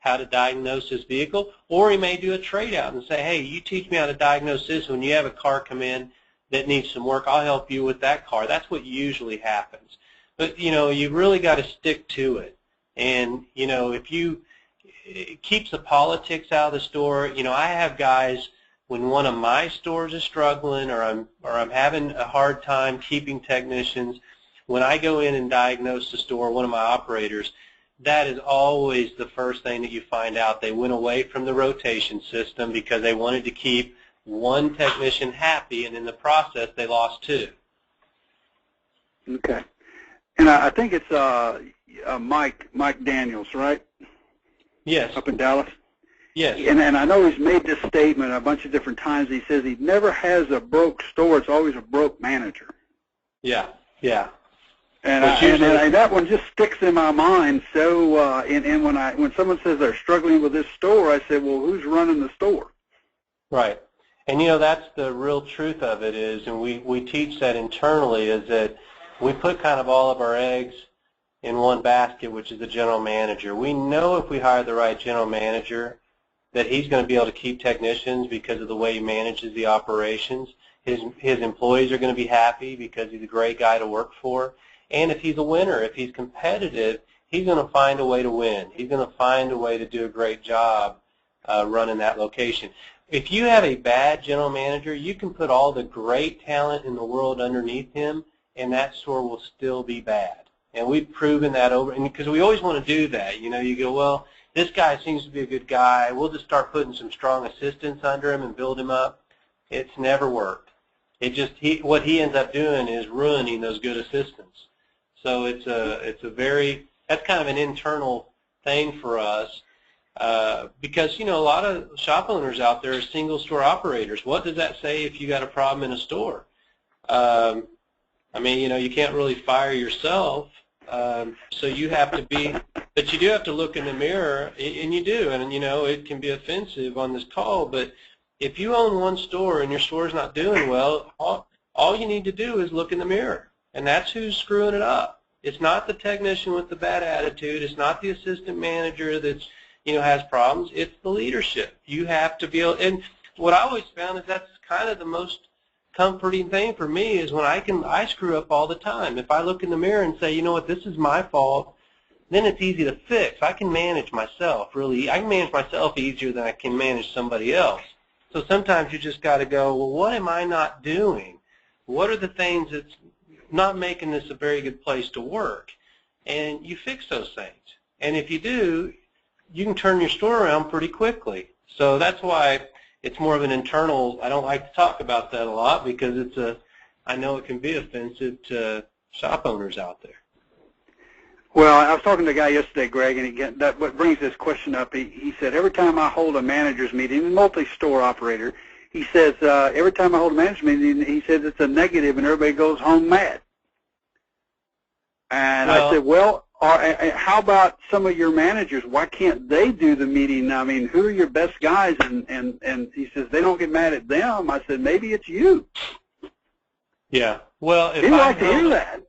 how to diagnose his vehicle, or he may do a trade-out and say, hey, you teach me how to diagnose this. When you have a car come in that needs some work, I'll help you with that car. That's what usually happens. But, you really got to stick to it. And, it keeps the politics out of the store. I have guys, when one of my stores is struggling or I'm having a hard time keeping technicians, when I go in and diagnose the store, one of my operators, that is always the first thing that you find out. They went away from the rotation system because they wanted to keep one technician happy, and in the process they lost two. Okay. And I think it's Mike Daniels, right? Yes. Up in Dallas? Yes. And I know he's made this statement a bunch of different times. He says he never has a broke store. It's always a broke manager. Yeah, yeah. And that one just sticks in my mind. So, and when someone says they're struggling with this store, I say, well, who's running the store? Right. And, you know, that's the real truth of it is, and we teach that internally, is that we put kind of all of our eggs in one basket, which is the general manager. We know if we hire the right general manager that he's going to be able to keep technicians because of the way he manages the operations. His employees are going to be happy because he's a great guy to work for. And if he's a winner, if he's competitive, he's going to find a way to win. He's going to find a way to do a great job running that location. If you have a bad general manager, you can put all the great talent in the world underneath him, and that store will still be bad. And we've proven that over, and because we always want to do that. You know, you go, well, this guy seems to be a good guy. We'll just start putting some strong assistants under him and build him up. It's never worked. It just what he ends up doing is ruining those good assistants. So it's that's kind of an internal thing for us because, you know, a lot of shop owners out there are single store operators. What does that say if you got a problem in a store? I mean, you know, you can't really fire yourself, so you have to be, but you do have to look in the mirror, and you do, and, you know, it can be offensive on this call, but if you own one store and your store's not doing well, all you need to do is look in the mirror, and that's who's screwing it up. It's not the technician with the bad attitude. It's not the assistant manager that's, you know, has problems. It's the leadership. You have to be able, and what I always found is that's kind of the most comforting thing for me is when I screw up all the time. If I look in the mirror and say, you know what, this is my fault, then it's easy to fix. I can manage myself, really. I can manage myself easier than I can manage somebody else. So sometimes you just got to go, well, what am I not doing? What are the things that's not making this a very good place to work? And you fix those things. And if you do, you can turn your store around pretty quickly. So that's why it's more of an internal. I don't like to talk about that a lot because I know it can be offensive to shop owners out there. Well, I was talking to a guy yesterday, Greg, and again, that what brings this question up. He said every time I hold a manager's meeting, a multi-store operator, he says every time I hold a manager's meeting, he says it's a negative and everybody goes home mad. And I said, well, how about some of your managers? Why can't they do the meeting? I mean, who are your best guys? And he says they don't get mad at them. I said maybe it's you. Yeah. Well, if he'd like to hear that.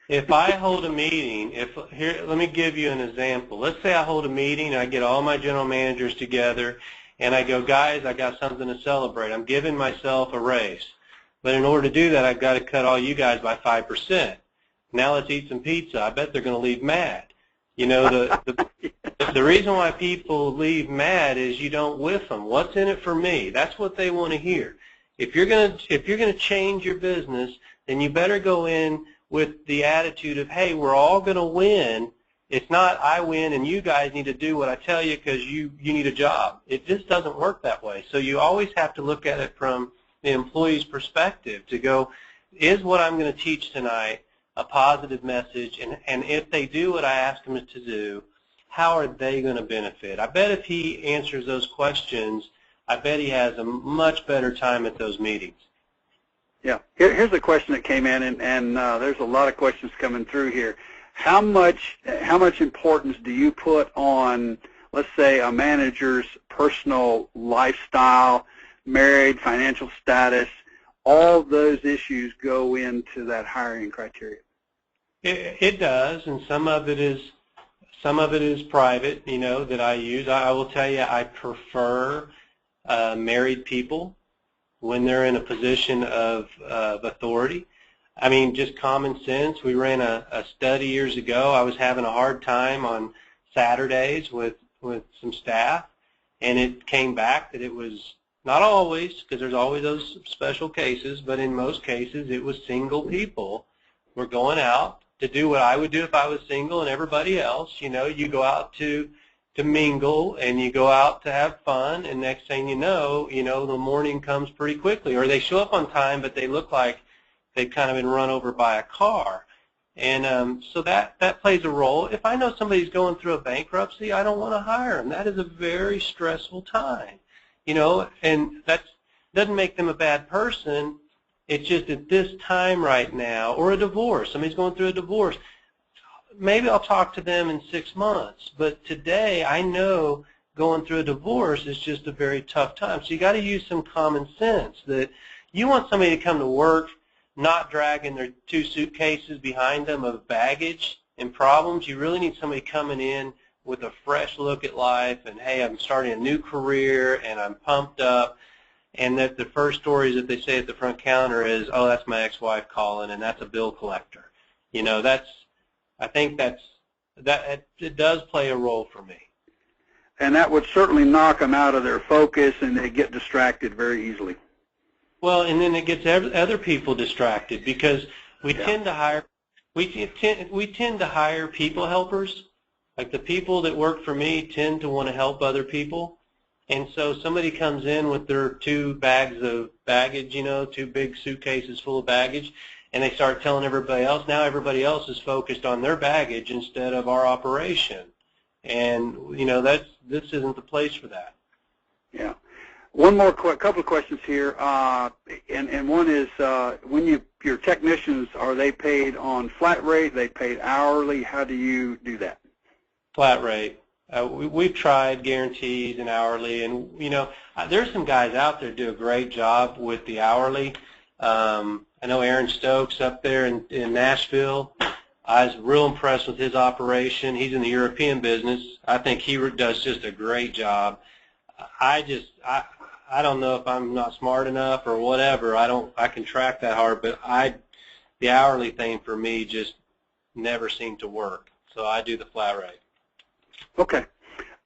If I hold a meeting, let me give you an example. Let's say I hold a meeting and I get all my general managers together and I go, guys, I got something to celebrate. I'm giving myself a raise. But in order to do that, I've got to cut all you guys by 5%. Now let's eat some pizza. I bet they're going to leave mad. You know, the reason why people leave mad is you don't whiff them. What's in it for me? That's what they want to hear. If you're going to change your business, then you better go in with the attitude of, hey, we're all going to win. It's not I win and you guys need to do what I tell you because you need a job. It just doesn't work that way. So you always have to look at it from the employee's perspective to go, is what I'm going to teach tonight a positive message, and if they do what I ask them to do, how are they going to benefit? I bet if he answers those questions, I bet he has a much better time at those meetings. Yeah. Here's a question that came in, and there's a lot of questions coming through here. How much importance do you put on, let's say, a manager's personal lifestyle, married, financial status? All those issues go into that hiring criteria. It does, and some of it is private, you know, that I use. I will tell you, I prefer married people when they're in a position of authority. I mean, just common sense. We ran a study years ago. I was having a hard time on Saturdays with some staff, and it came back that it was not always, because there's always those special cases, but in most cases it was single people were going out to do what I would do if I was single and everybody else. You know, you go out to mingle and you go out to have fun, and next thing you know, the morning comes pretty quickly. Or they show up on time, but they look like they've kind of been run over by a car. And so that plays a role. If I know somebody's going through a bankruptcy, I don't want to hire them. That is a very stressful time, and that doesn't make them a bad person. It's just at this time right now, or a divorce. Somebody's going through a divorce. Maybe I'll talk to them in 6 months. But today, I know going through a divorce is just a very tough time. So you got to use some common sense that you want somebody to come to work not dragging their 2 suitcases behind them of baggage and problems. You really need somebody coming in with a fresh look at life and, hey, I'm starting a new career and I'm pumped up, and that the first stories that they say at the front counter is, oh, that's my ex-wife calling, and that's a bill collector. I think it does play a role for me. And that would certainly knock them out of their focus, and they get distracted very easily. Well, and then it gets other people distracted because we tend to hire people helpers. Like the people that work for me tend to want to help other people, and so somebody comes in with their 2 bags of baggage, 2 big suitcases full of baggage, and they start telling everybody else. Now everybody else is focused on their baggage instead of our operation, and this isn't the place for that. Yeah. One more couple of questions here, and one is when your technicians, are they paid on flat rate? They paid hourly? How do you do that? Flat rate. We've tried guarantees and hourly, and there's some guys out there do a great job with the hourly. I know Aaron Stokes up there in Nashville. I was real impressed with his operation. He's in the European business. I think he does just a great job. I don't know if I'm not smart enough or whatever. I can track that hard, but the hourly thing for me just never seemed to work. So I do the flat rate. Okay.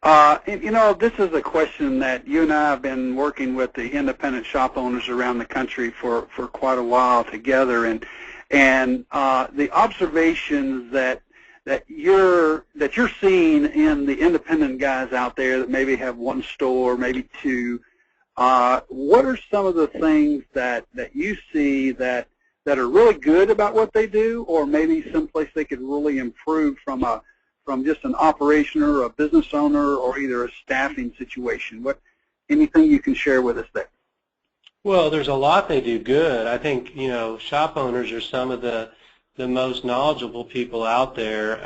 This is a question that you and I have been working with the independent shop owners around the country for quite a while together, and the observations that you're seeing in the independent guys out there that maybe have 1 store, maybe 2. What are some of the things that you see that are really good about what they do, or maybe someplace they could really improve from just an operation or a business owner, or either a staffing situation? Anything you can share with us there? Well, there's a lot they do good. I think shop owners are some of the most knowledgeable people out there.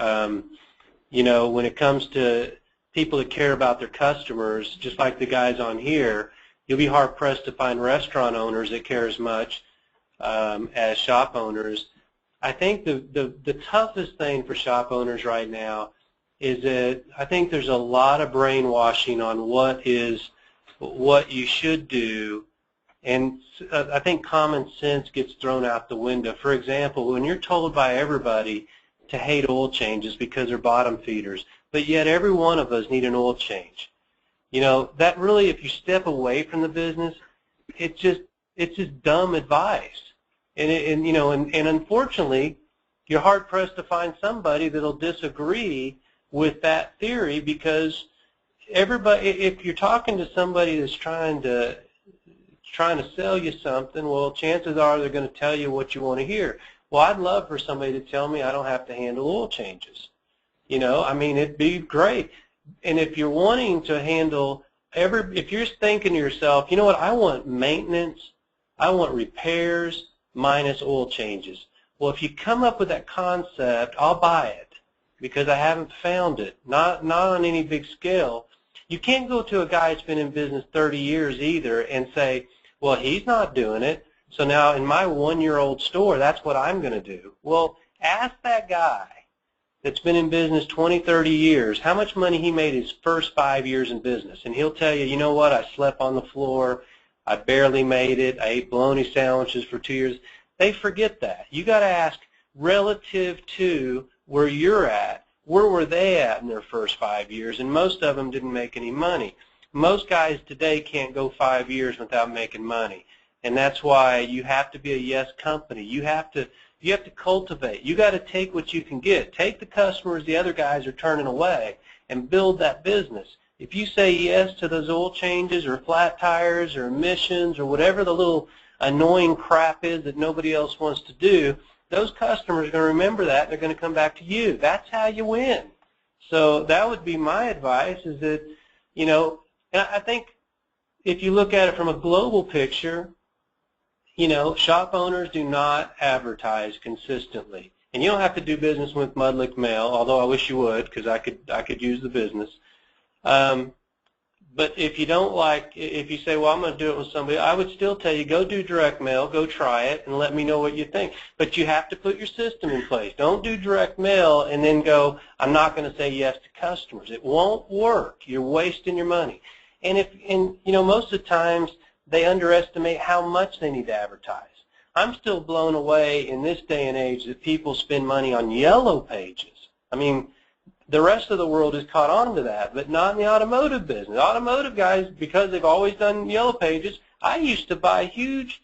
When it comes to people that care about their customers, just like the guys on here, you'll be hard-pressed to find restaurant owners that care as much as shop owners. I think the toughest thing for shop owners right now is that I think there's a lot of brainwashing on what you should do, and I think common sense gets thrown out the window. For example, when you're told by everybody to hate oil changes because they're bottom feeders, but yet every one of us need an oil change. That really, if you step away from the business, it's just dumb advice. And unfortunately, you're hard pressed to find somebody that'll disagree with that theory, because everybody, if you're talking to somebody that's trying to sell you something, well, chances are they're going to tell you what you want to hear. Well, I'd love for somebody to tell me I don't have to handle oil changes. It'd be great. And if you're wanting to handle if you're thinking to yourself, you know what, I want maintenance, I want repairs minus oil changes. Well, if you come up with that concept, I'll buy it, because I haven't found it, not on any big scale. You can't go to a guy that's been in business 30 years either and say, well, he's not doing it, so now in my 1-year-old store, that's what I'm going to do. Well, ask that guy that's been in business 20, 30 years, how much money he made his first 5 years in business. And he'll tell you, you know what, I slept on the floor, I barely made it, I ate bologna sandwiches for 2 years. They forget that. You got to ask, relative to where you're at, where were they at in their first 5 years? And most of them didn't make any money. Most guys today can't go 5 years without making money. And that's why you have to be a yes company. You have to You have to cultivate. You got to take what you can get. Take the customers the other guys are turning away and build that business. If you say yes to those oil changes or flat tires or emissions or whatever the little annoying crap is that nobody else wants to do, those customers are going to remember that and they're going to come back to you. That's how you win. So that would be my advice, is that, you know, and I think if you look at it from a global picture, you know, shop owners do not advertise consistently. And you don't have to do business with Mudlick Mail, although I wish you would, because I could use the business. But if you don't like, if you say, well, I'm going to do it with somebody, I would still tell you, go do direct mail, go try it, and let me know what you think. But you have to put your system in place. Don't do direct mail and then go, I'm not going to say yes to customers. It won't work. You're wasting your money. And you know, most of the times they underestimate how much they need to advertise. I'm still blown away in this day and age that people spend money on yellow pages. I mean, the rest of the world has caught on to that, but not in the automotive business. Automotive guys, because they've always done yellow pages, I used to buy huge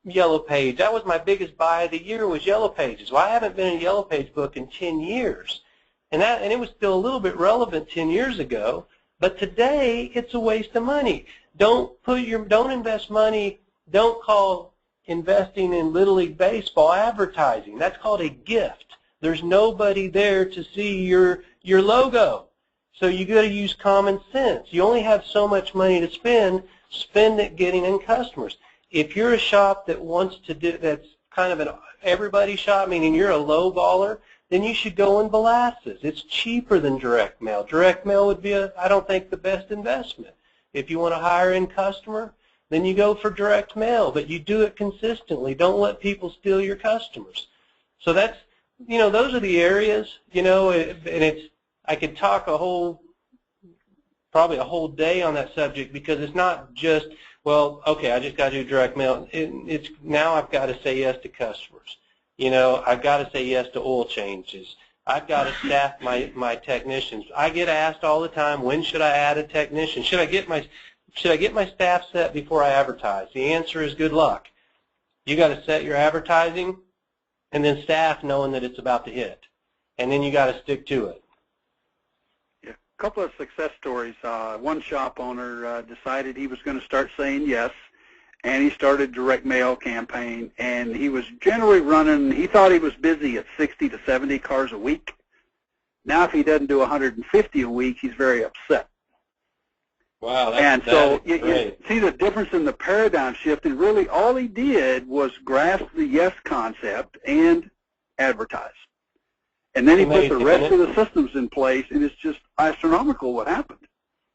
yellow page. That was my biggest buy of the year, was yellow pages. Well, I haven't been in a yellow page book in 10 years. And it was still a little bit relevant 10 years ago, but today it's a waste of money. Don't invest money, don't call investing in Little League Baseball advertising. That's called a gift. There's nobody there to see your logo. So you got to use common sense. You only have so much money to spend it getting in customers. If you're a shop that wants to do, that's kind of an everybody shop, meaning you're a low baller, then you should go in Velasquez. It's cheaper than direct mail. Direct mail would be, I don't think, the best investment. If you want a higher-end customer, then you go for direct mail, but you do it consistently. Don't let people steal your customers. So that's, you know, those are the areas, you know, I could talk probably a whole day on that subject, because it's not just, well, okay, I just got to do direct mail. It's now I've got to say yes to customers. You know, I've got to say yes to oil changes. I've got to staff my technicians. I get asked all the time, when should I add a technician? Should I get my staff set before I advertise? The answer is good luck. You got to set your advertising and then staff knowing that it's about to hit. And then you got to stick to it. Yeah. A couple of success stories. One shop owner decided he was going to start saying yes, and he started a direct mail campaign, and he was generally running, he thought he was busy at 60 to 70 cars a week. Now if he doesn't do 150 a week, he's very upset. Wow, and so you see the difference in the paradigm shift, and really all he did was grasp the yes concept and advertise. And then he put the rest of the systems in place, and it's just astronomical what happened.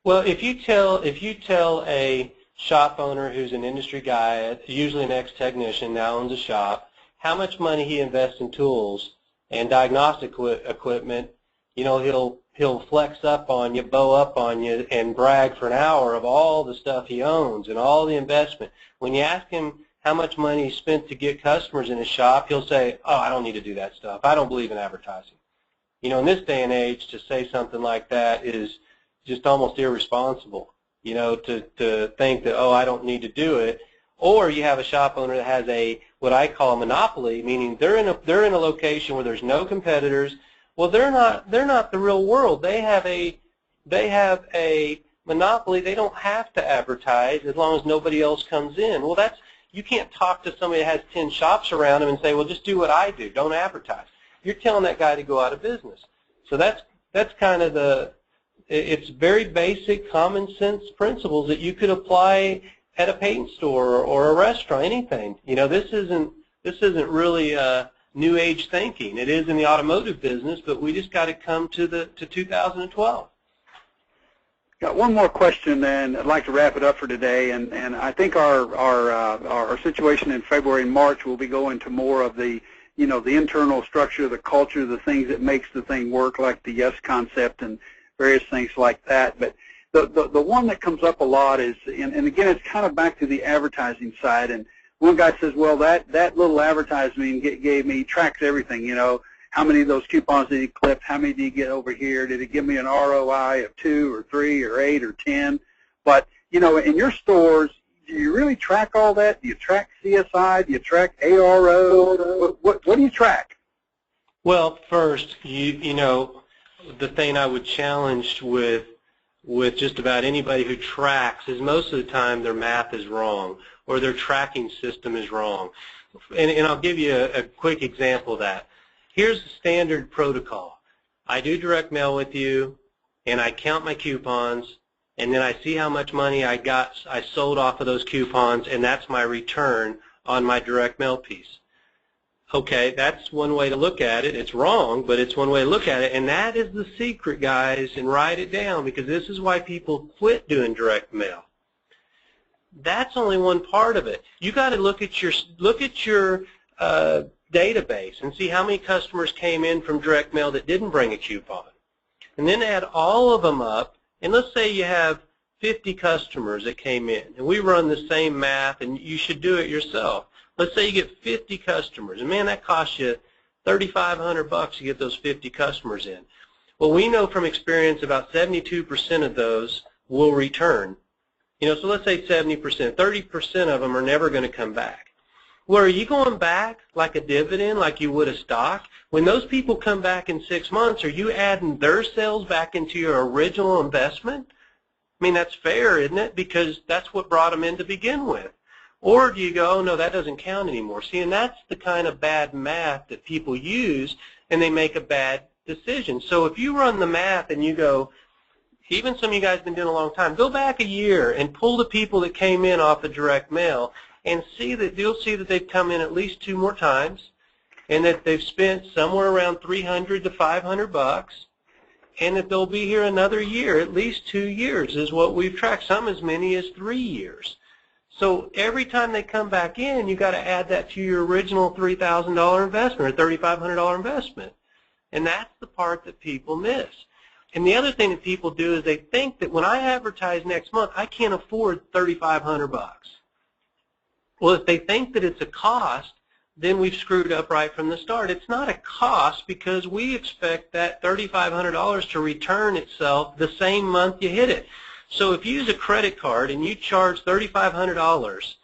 Well, if you tell a shop owner who's an industry guy, usually an ex-technician, now owns a shop, how much money he invests in tools and diagnostic equipment, you know, he'll flex up on you, bow up on you, and brag for an hour of all the stuff he owns and all the investment. When you ask him how much money he spent to get customers in his shop, he'll say, oh, I don't need to do that stuff. I don't believe in advertising. You know, in this day and age, to say something like that is just almost irresponsible, you know, to think that, oh, I don't need to do it. Or you have a shop owner that has what I call a monopoly, meaning they're in a location where there's no competitors. Well, they're not the real world. They have a monopoly. They don't have to advertise as long as nobody else comes in. Well, you can't talk to somebody that has 10 shops around them and say, well, just do what I do. Don't advertise. You're telling that guy to go out of business. So that's kind of it's very basic common sense principles that you could apply at a paint store or a restaurant, anything. You know, this isn't really new age thinking. It is in the automotive business, but we just got to come to 2012. Got one more question, and I'd like to wrap it up for today. And I think our situation in February and March will be going to more of the, you know, the internal structure, the culture, the things that makes the thing work, like the yes concept and various things like that. But the one that comes up a lot is, and again, it's kind of back to the advertising side. And one guy says, well, that little advertising tracks everything, you know. How many of those coupons did he clip? How many did he get over here? Did it give me an ROI of 2 or 3 or 8 or 10? But, you know, in your stores, do you really track all that? Do you track CSI? Do you track ARO? What do you track? Well, first, you know, the thing I would challenge with just about anybody who tracks is most of the time their math is wrong or their tracking system is wrong. And I'll give you a quick example of that. Here's the standard protocol. I do direct mail with you, and I count my coupons, and then I see how much money I sold off of those coupons, and that's my return on my direct mail piece. Okay, that's one way to look at it. It's wrong, but it's one way to look at it, and that is the secret, guys, and write it down, because this is why people quit doing direct mail. That's only one part of it. You got to look at your database and see how many customers came in from direct mail that didn't bring a coupon, and then add all of them up. And let's say you have 50 customers that came in, and we run the same math, and you should do it yourself. Let's say you get 50 customers, and man, that costs you $3,500 to get those 50 customers in. Well, we know from experience about 72% of those will return. You know, so let's say 70%, 30% of them are never going to come back. Well, are you going back like a dividend, like you would a stock? When those people come back in 6 months, are you adding their sales back into your original investment? I mean, that's fair, isn't it? Because that's what brought them in to begin with. Or do you go, oh, no, that doesn't count anymore? See, and that's the kind of bad math that people use, and they make a bad decision. So if you run the math and you go, even some of you guys have been doing it a long time, go back a year and pull the people that came in off the direct mail and you'll see that they've come in at least 2 more times, and that they've spent somewhere around $300 to $500, and that they'll be here another year, at least 2 years is what we've tracked, some as many as 3 years. So every time they come back in, you've got to add that to your original $3,000 investment or $3,500 investment. And that's the part that people miss. And the other thing that people do is they think that when I advertise next month, I can't afford $3,500. Well, if they think that it's a cost, then we've screwed up right from the start. It's not a cost because we expect that $3,500 to return itself the same month you hit it. So if you use a credit card and you charge $3,500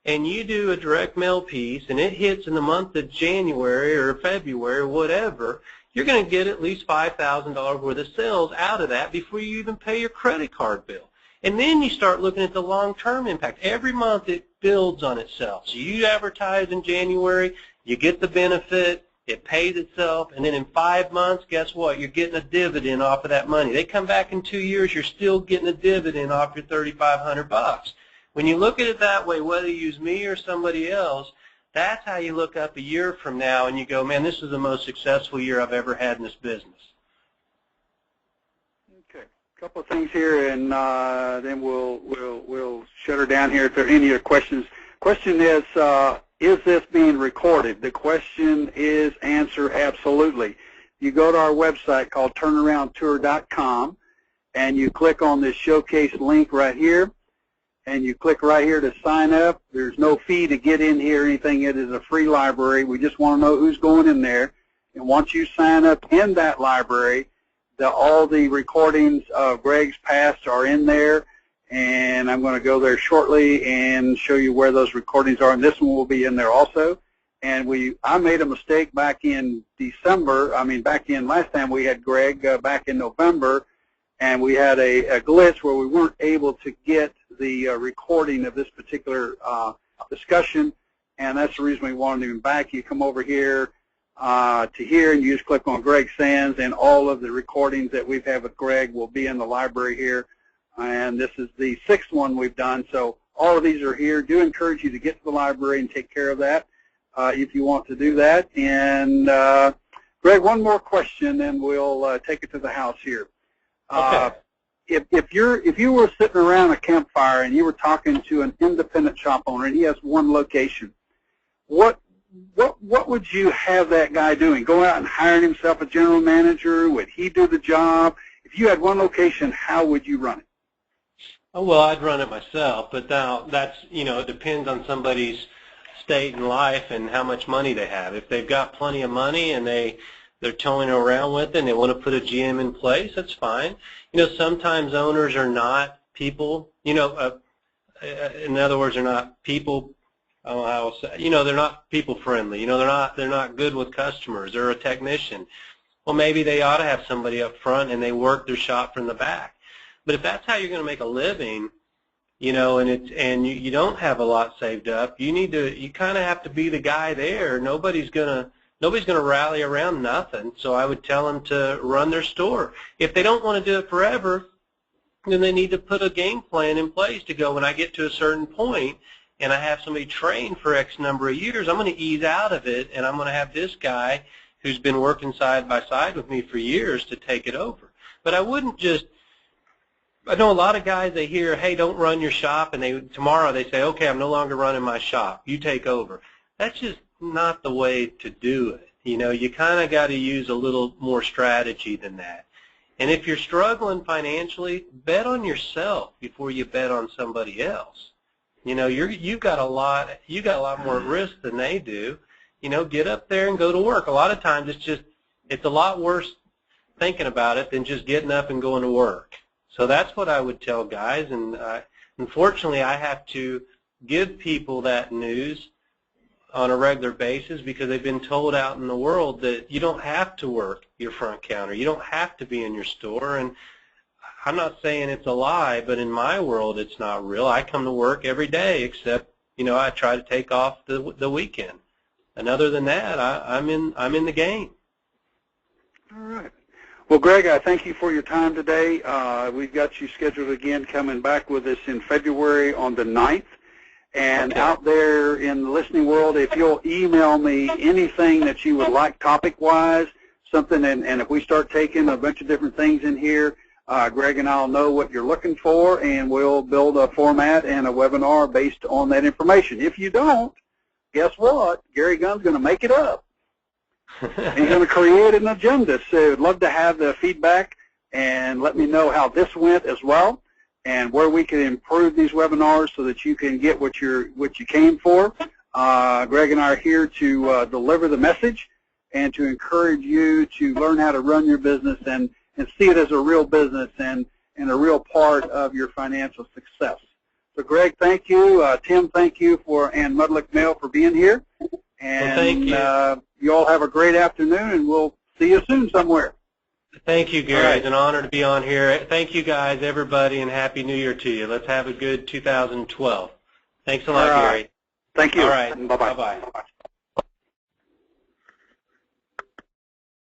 and you do a direct mail piece and it hits in the month of January or February or whatever, you're going to get at least $5,000 worth of sales out of that before you even pay your credit card bill. And then you start looking at the long-term impact. Every month it builds on itself. So you advertise in January, you get the benefit, it pays itself, and then in 5 months, guess what? You're getting a dividend off of that money. They come back in 2 years, you're still getting a dividend off your $3,500. When you look at it that way, whether you use me or somebody else, that's how you look up a year from now and you go, man, this is the most successful year I've ever had in this business. Okay, a couple of things here, and then we'll shut her down here if there are any other questions. Question is this being recorded? The question is answer absolutely. You go to our website called turnaroundtour.com, and you click on this showcase link right here, and you click right here to sign up. There's no fee to get in here or anything. It is a free library. We just want to know who's going in there. And once you sign up in that library, all the recordings of Greg's past are in there. And I'm going to go there shortly and show you where those recordings are. And this one will be in there also. And I made a mistake back in December. Last time we had Greg back in November. And we had a glitch where we weren't able to get the recording of this particular discussion, and that's the reason we wanted him back. You come over here to here, and you just click on Greg Sands, and all of the recordings that we've had with Greg will be in the library here. And this is the 6th one we've done, so all of these are here. Do encourage you to get to the library and take care of that if you want to do that. And Greg, one more question, and we'll take it to the house here. Okay. If you were sitting around a campfire and you were talking to an independent shop owner and he has one location, what would you have that guy doing? Go out and hiring himself a general manager? Would he do the job? If you had one location, how would you run it? Oh, well, I'd run it myself, but now that's, it depends on somebody's state in life and how much money they have. If they've got plenty of money and they're towing around with it and they want to put a GM in place, that's fine. Sometimes owners are not people. in other words, they're not people. I don't know how I'll say. They're not people friendly. They're not good with customers. They're a technician. Well, maybe they ought to have somebody up front and they work their shop from the back. But if that's how you're going to make a living, and you don't have a lot saved up, you kind of have to be the guy there. Nobody's gonna rally around nothing. So I would tell them to run their store. If they don't want to do it forever, then they need to put a game plan in place to go, when I get to a certain point and I have somebody trained for X number of years, I'm going to ease out of it, and I'm going to have this guy who's been working side by side with me for years to take it over. But I wouldn't just, I know a lot of guys, they hear, hey, don't run your shop, and tomorrow they say, okay, I'm no longer running my shop. You take over. That's just not the way to do it. You kind of got to use a little more strategy than that. And if you're struggling financially, bet on yourself before you bet on somebody else. You've got a lot more at risk than they do. Get up there and go to work. A lot of times it's a lot worse thinking about it than just getting up and going to work. So that's what I would tell guys, and unfortunately I have to give people that news on a regular basis because they've been told out in the world that you don't have to work your front counter. You don't have to be in your store, and I'm not saying it's a lie, but in my world it's not real. I come to work every day except, I try to take off the weekend. And other than that, I'm in the game. All right. Well, Greg, I thank you for your time today. We've got you scheduled again coming back with us in February on the 9th. And okay, out there in the listening world, if you'll email me anything that you would like topic-wise, something, and if we start taking a bunch of different things in here, Greg and I will know what you're looking for, and we'll build a format and a webinar based on that information. If you don't, guess what? Gary Gunn's going to make it up. He's going to create an agenda. So I'd love to have the feedback and let me know how this went as well, and where we can improve these webinars so that you can get what you came for. Greg and I are here to deliver the message and to encourage you to learn how to run your business and see it as a real business and a real part of your financial success. So Greg, thank you. Tim, thank you, and Mudlick Mail for being here. And well, thank you. You all have a great afternoon, and we'll see you soon somewhere. Thank you, Gary. Right. It's an honor to be on here. Thank you, guys, everybody, and Happy New Year to you. Let's have a good 2012. Thanks a lot, Gary. Thank you. All right. Bye-bye. Bye-bye.